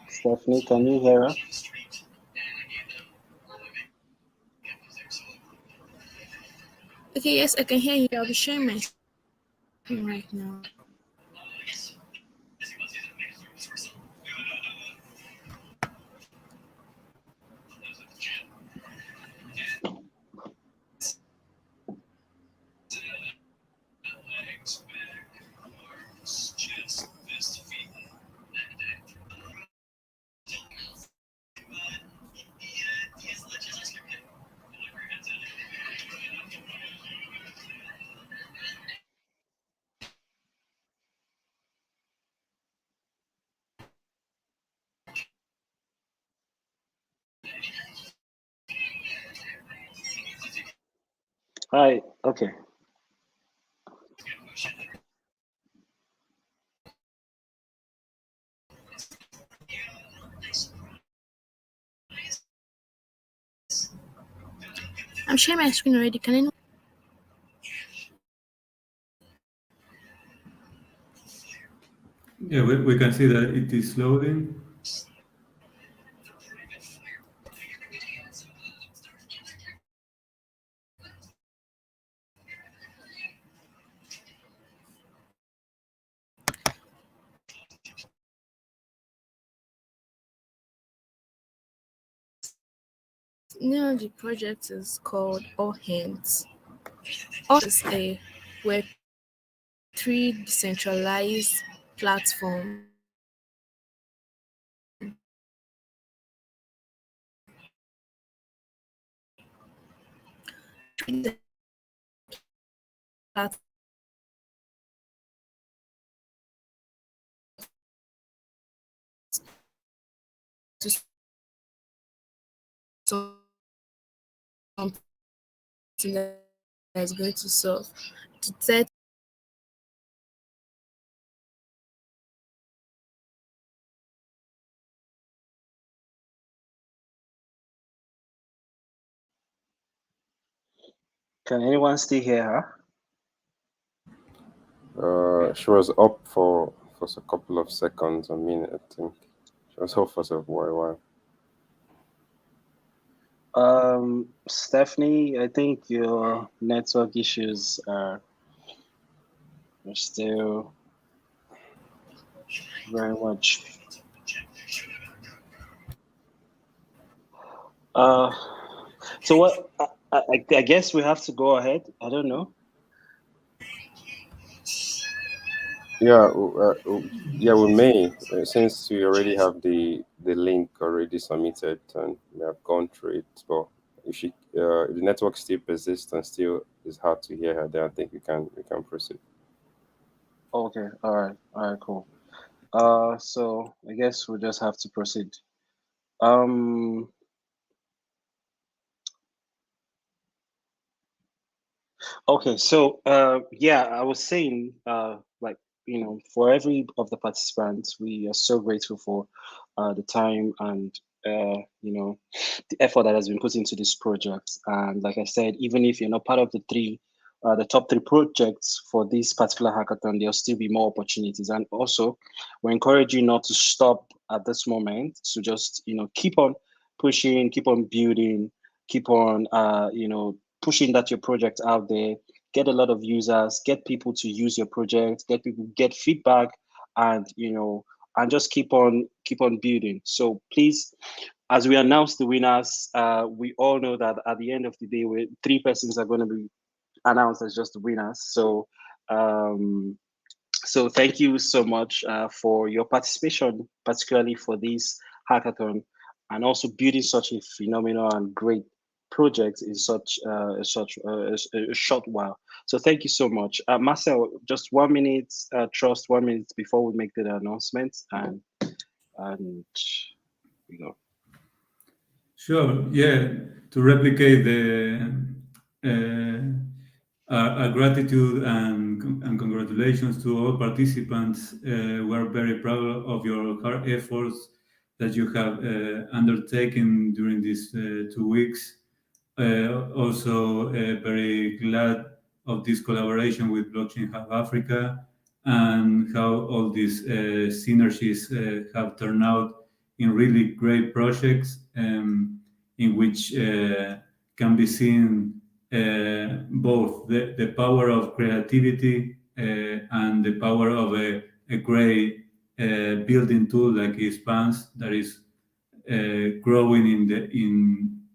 Stephanie, can you hear us? Okay, yes, I can hear you. I'll be sharing my screen right now. Hi, okay. I'm sharing my screen already. Can anyone? Yeah, we can see that it is loading. The name of the project is called All Hands. All is a Web3 decentralized platform platform to something that is going to solve to set Can anyone still hear her? She was up for a couple of seconds, a minute, I think. She was up for a while. Stephanie, I think your network issues are still very much. Uh, so what? I guess we have to go ahead. I don't know. Yeah, yeah, we may, since we already have the link already submitted and we have gone through it. But if the network still persists and still is hard to hear her, then I think we can proceed. Okay, all right, cool. So I guess we'll just have to proceed. Um, okay, so yeah, I was saying, like, for every of the participants, we are so grateful for the time and the effort that has been put into this project. And like I said, even if you're not part of the top three projects for this particular hackathon, there'll still be more opportunities. And also, we encourage you not to stop at this moment. So just keep on pushing, keep on building, keep on pushing that your project out there. Get a lot of users, get people to use your project, get feedback, and and just keep on building. So please, as we announce the winners, we all know that at the end of the day, three persons are going to be announced as just the winners. Um, so thank you so much for your participation, particularly for this hackathon, and also building such a phenomenal and great project in such a short while. So thank you so much, Marcel. Just 1 minute, trust 1 minute before we make the announcement, and you know. Sure. Yeah. To replicate the our gratitude and congratulations to all participants. We're very proud of your hard efforts that you have undertaken during these 2 weeks. Also, very glad of this collaboration with Blockchain Hub Africa and how all these synergies have turned out in really great projects, in which can be seen both the power of creativity and the power of a great building tool like is Bunzz, that is growing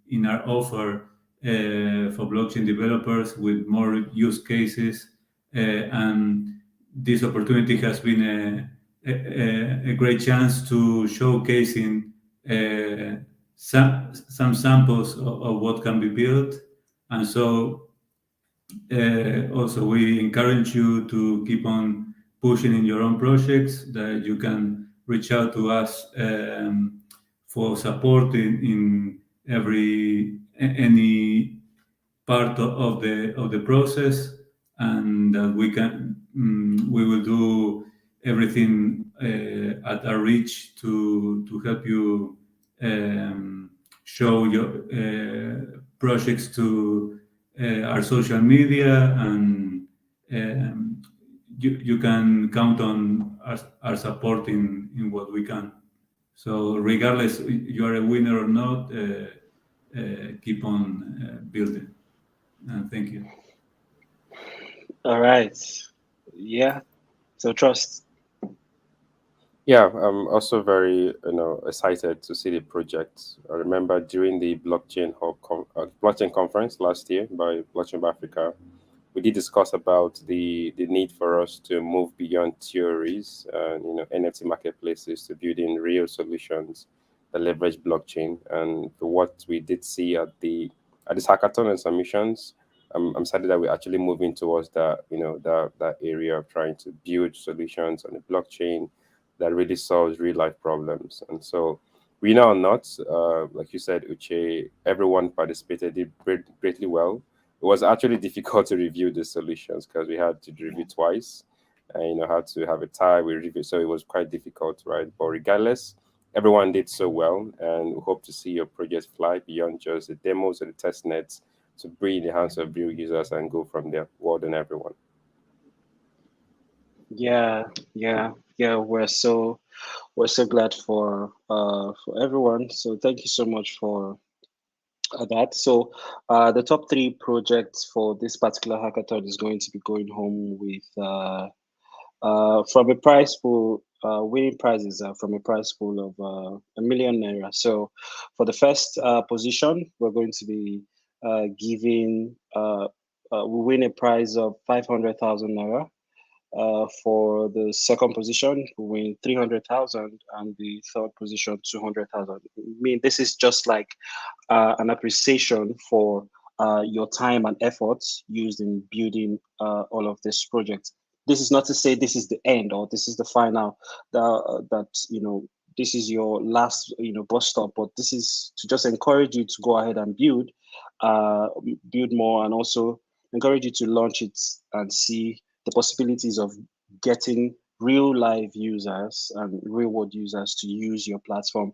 in our offer for blockchain developers with more use cases, and this opportunity has been a great chance to showcasing some samples of what can be built. And so also we encourage you to keep on pushing in your own projects, that you can reach out to us for support in any part of the process, and that we will do everything at our reach to help you show your projects to our social media, and you can count on our support in what we can. So regardless you are a winner or not, keep on building. Thank you. All right. Yeah. So Trust. Yeah, I'm also very excited to see the project. I remember during the blockchain conference last year by Blockchain by Africa, we did discuss about the need for us to move beyond theories and NFT marketplaces to building real solutions that leverage blockchain. And what we did see at this hackathon and submissions, I'm excited that we're actually moving towards that area of trying to build solutions on the blockchain that really solves real life problems. And so, we know or not, like you said, Uche, everyone participated, did greatly well. It was actually difficult to review the solutions because we had to review twice, and had to have a tie. We review, so it was quite difficult, right? But regardless, everyone did so well, and we hope to see your project fly beyond just the demos or the test nets to bring in the hands of real users and go from there. Well done, everyone. Yeah, yeah. We're so glad for everyone. So thank you so much for that. So the top three projects for this particular hackathon is going to be going home with from a prize pool, winning prizes from a prize pool of ₦1 million. So for the first position, we're going to be giving we win a prize of 500,000 naira. For the second position, we win 300,000, and the third position 200,000. I mean, this is just like an appreciation for your time and efforts used in building all of this project. This is not to say this is the end or this is the final, that this is your last bus stop, but this is to just encourage you to go ahead and build more, and also encourage you to launch it and see the possibilities of getting real live users and real world users to use your platform.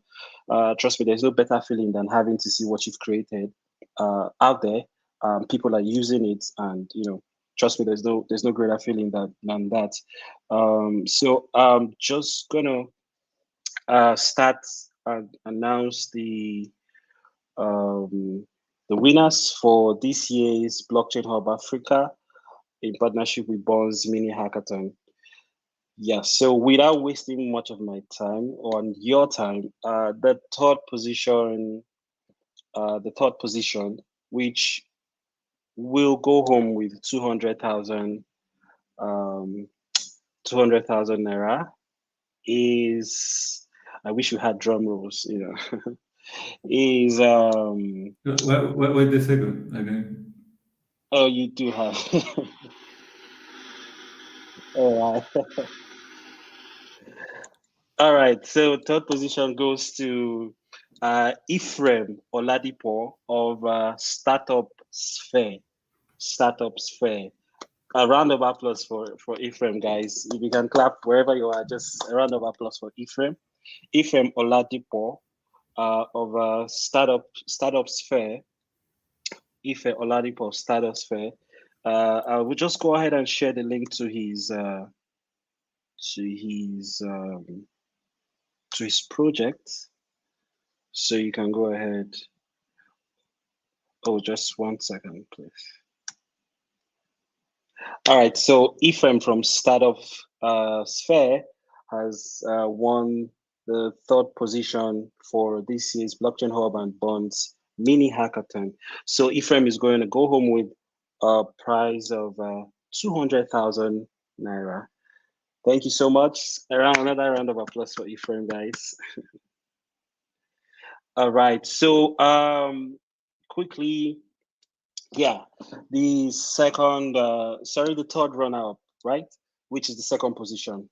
Trust me, there's no better feeling than having to see what you've created out there. People are using it, and trust me, there's no greater feeling than that. So I'm just gonna start and announce the winners for this year's Blockchain Hub Africa in partnership with Bunzz Mini-hackathon. Yeah, so without wasting much of my time on your time, the third position, which will go home with 200,000 naira, is, I wish we had drum rolls, is Wait a second. Okay. Oh, you do have. All right. All right. So third position goes to Ephraim Oladipo of Startup Sphere. Startup Sphere. A round of applause for Ephraim, guys. If you can clap wherever you are, just a round of applause for Ephraim. Ephraim Oladipo of Startup Sphere. Ife Oladipo Startup Sphere. I will just go ahead and share the link to his to his project. So you can go ahead. Oh, just 1 second, please. All right, so Ephraim from Startup Sphere has won the 3rd position for this year's Blockchain Hub and Bunzz Mini-hackathon. So Ephraim is going to go home with a prize of 200,000 Naira. Thank you so much. Another round of applause for Ephraim, guys. All right, so quickly, yeah, the the 3rd runner-up, right, which is the 2nd position,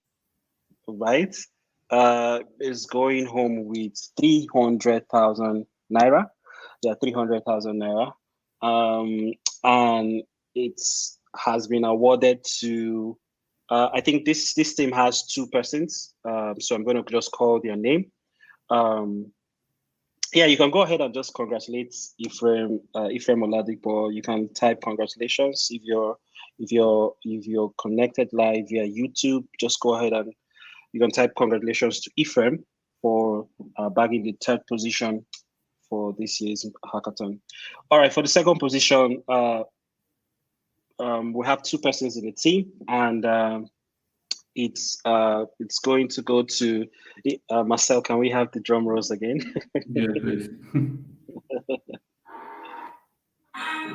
right, is going home with 300,000 Naira. Yeah, 300,000 Naira. And it has been awarded to, I think this team has 2 persons. So I'm going to just call their name. Yeah, you can go ahead and just congratulate Ephraim Oladipo. You can type congratulations if you're connected live via YouTube. Just go ahead and you can type congratulations to Ephraim for bagging the 3rd position for this year's hackathon. All right, for the 2nd position, we have 2 persons in the team, and it's going to go to Marcel. Can we have the drum rolls again? Yeah, please.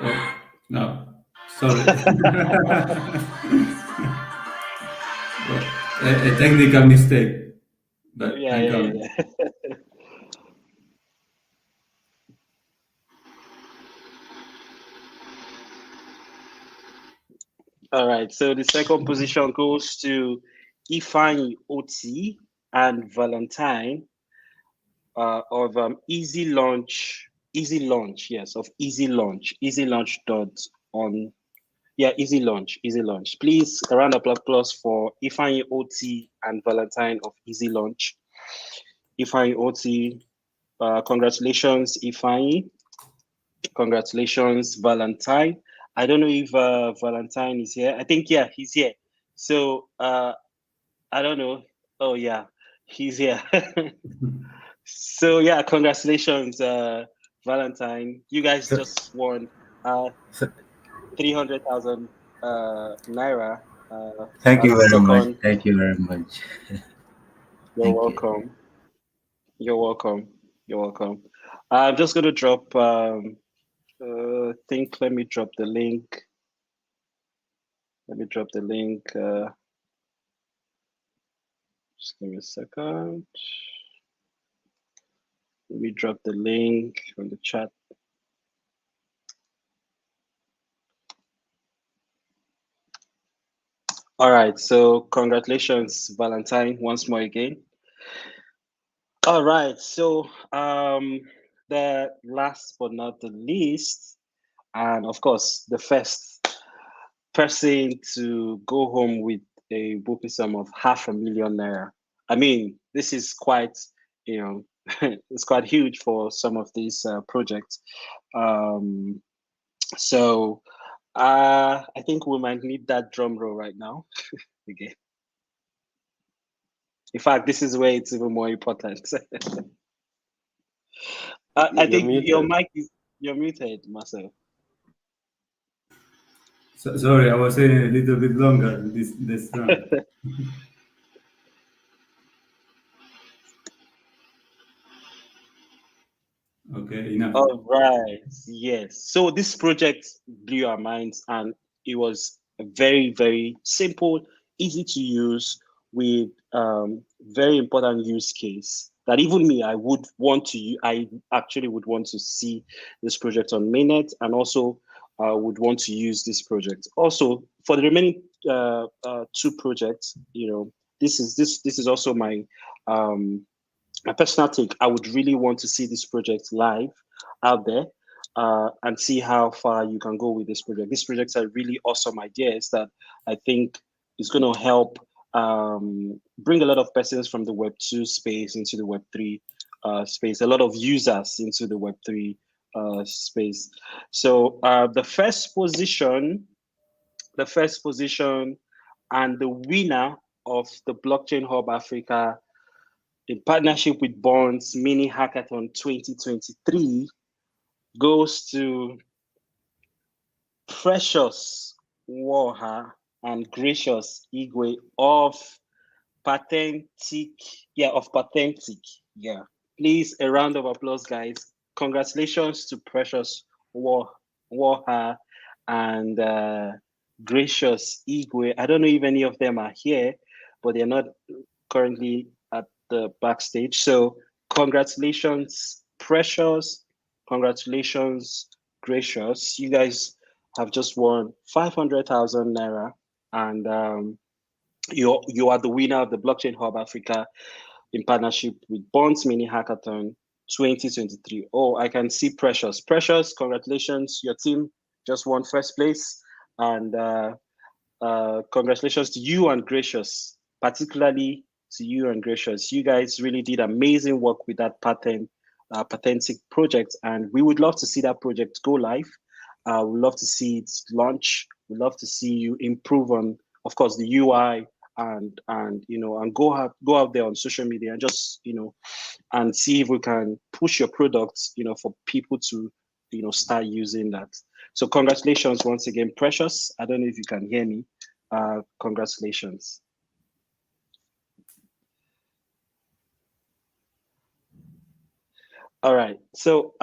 Oh, no, sorry. a technical mistake. But Yeah. All right, so the 2nd position goes to Ifeanyi Oti and Valentine of Easy Launch, yes, of Easy Launch dot on, yeah, Easy Launch. Please, a round of applause for Ifeanyi Oti and Valentine of Easy Launch. Ifeanyi Oti, congratulations, Ifeanyi. Congratulations, Valentine. I don't know if Valentine is here. I think, yeah, he's here. So I don't know. Oh, yeah, he's here. So yeah, congratulations, Valentine. You guys just won 300,000 Naira. Thank you very much. 2nd. Thank you very much. You're welcome. You're welcome. I'm just going to drop, let me drop the link. Just give me a second. Let me drop the link from the chat. All right, so congratulations, Valentine, once more again. All right, so the last but not the least, and of course, the first person to go home with a whooping sum of 500,000 Naira. I mean, this is quite, it's quite huge for some of these projects. So I think we might need that drum roll right now. Okay. In fact, this is where it's even more important. I think muted. Your mic is, you're muted, Marcel. Sorry, I was saying a little bit longer this round. Okay, enough. All right, yes. So this project blew our minds, and it was very, very simple, easy to use, with very important use case that even me, I actually would want to see this project on mainnet, and also would want to use this project. Also, for the remaining 2 projects, this is also my personal take. I would really want to see this project live out there and see how far you can go with this project. These projects are really awesome ideas that I think is going to help bring a lot of persons from the Web2 space into the Web3 space, a lot of users into the Web3 space. So the first position and the winner of the Blockchain Hub Africa in partnership with Bunzz Mini-hackathon 2023 goes to Precious Warha and Gracious Igwe of Patentic. Yeah. Please, a round of applause, guys. Congratulations to Precious Warha and Gracious Igwe. I don't know if any of them are here, but they're not currently at the backstage. So congratulations, Precious. Congratulations, Gracious. You guys have just won 500,000 Naira, and you are the winner of the Blockchain Hub Africa in partnership with Bunzz Mini-hackathon 2023. Oh, I can see Precious. Precious, congratulations. Your team just won first place. And congratulations to you and Gracious, particularly to you and Gracious. You guys really did amazing work with that Patentic project. And we would love to see that project go live. We'd love to see it launch. We'd love to see you improve on, of course, the UI and go out there on social media and just and see if we can push your products for people to start using that. So congratulations once again, Precious. I don't know if you can hear me. Congratulations. All right. So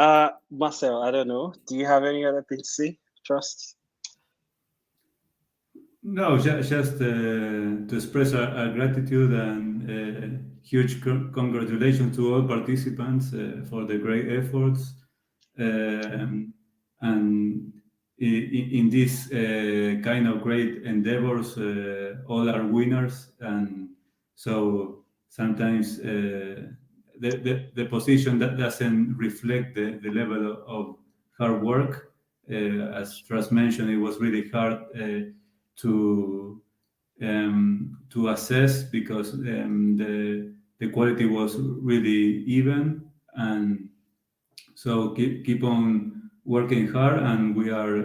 Marcel, I don't know. Do you have any other thing to say? Trust. No, just to express our gratitude and huge congratulations to all participants for the great efforts. And in this kind of great endeavors, all are winners. And so sometimes the position that doesn't reflect the level of hard work. As Trust mentioned, it was really hard to assess because the quality was really even, and so keep on working hard, and we are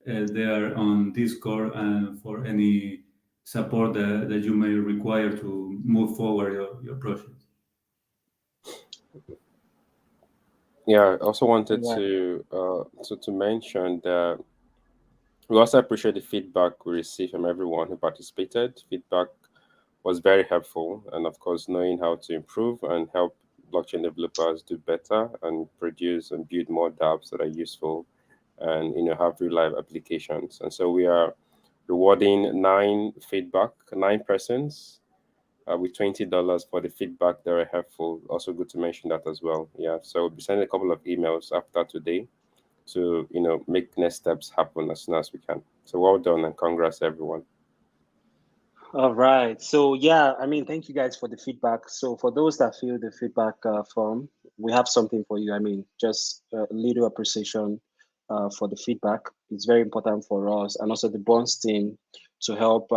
there on Discord and for any support that you may require to move forward your project. Yeah, I also wanted to mention that we also appreciate the feedback we received from everyone who participated. Feedback was very helpful, and of course, knowing how to improve and help blockchain developers do better and produce and build more dApps that are useful and have real life applications. And so we are rewarding 9 persons with $20 for the feedback that are helpful. Also good to mention that as well. Yeah, so we'll be sending a couple of emails after today to make next steps happen as soon as we can. So well done and congrats everyone. All right. So yeah, I mean, thank you guys for the feedback. So for those that fill the feedback form, we have something for you. I mean, just a little appreciation for the feedback. It's very important for us and also the Bunzz team to help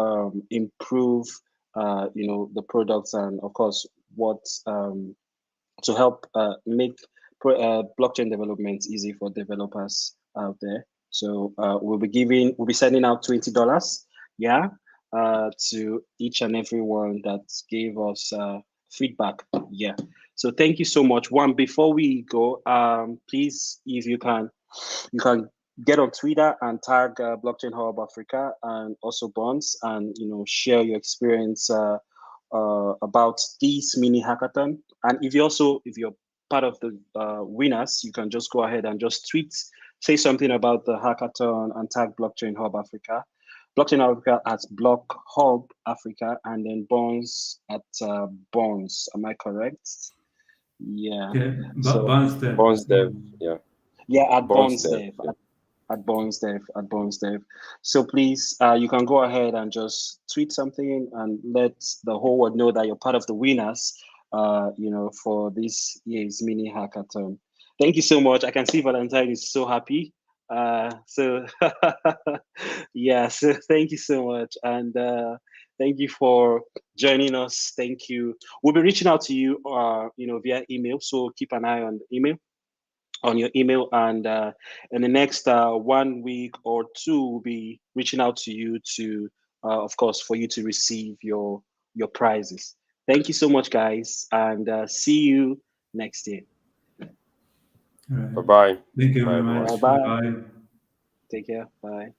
improve, the products and of course to help make blockchain development easy for developers out there. So we'll be sending out $20. Yeah. To each and every one that gave us feedback. Yeah. So thank you so much. One, before we go, please, if you can get on Twitter and tag Blockchain Hub Africa and also Bunzz and share your experience about this mini hackathon. And if you're part of the winners, you can just go ahead and just say something about the hackathon and tag Blockchain Hub Africa. Blockchain Africa at Block Hub Africa, and then Bunzz at Bunzz. Am I correct? Yeah. Bunzz Dev. Bunzz Dev. Yeah. Yeah, at Bunzz Bunzz Dev. Yeah. At Bunzz Dev. So please, you can go ahead and just tweet something and let the whole world know that you're part of the winners. For this year's mini hackathon. Thank you so much. I can see Valentine is so happy. So yeah, so thank you so much, and thank you for joining us. Thank you. We'll be reaching out to you via email, so keep an eye on your email, and in the next 1 week or two we'll be reaching out to you to of course, for you to receive your prizes. Thank you so much, guys, and see you next year. All right. Bye-bye. Thank you Bye, very everyone. much. Bye bye. Bye. Take care. Bye.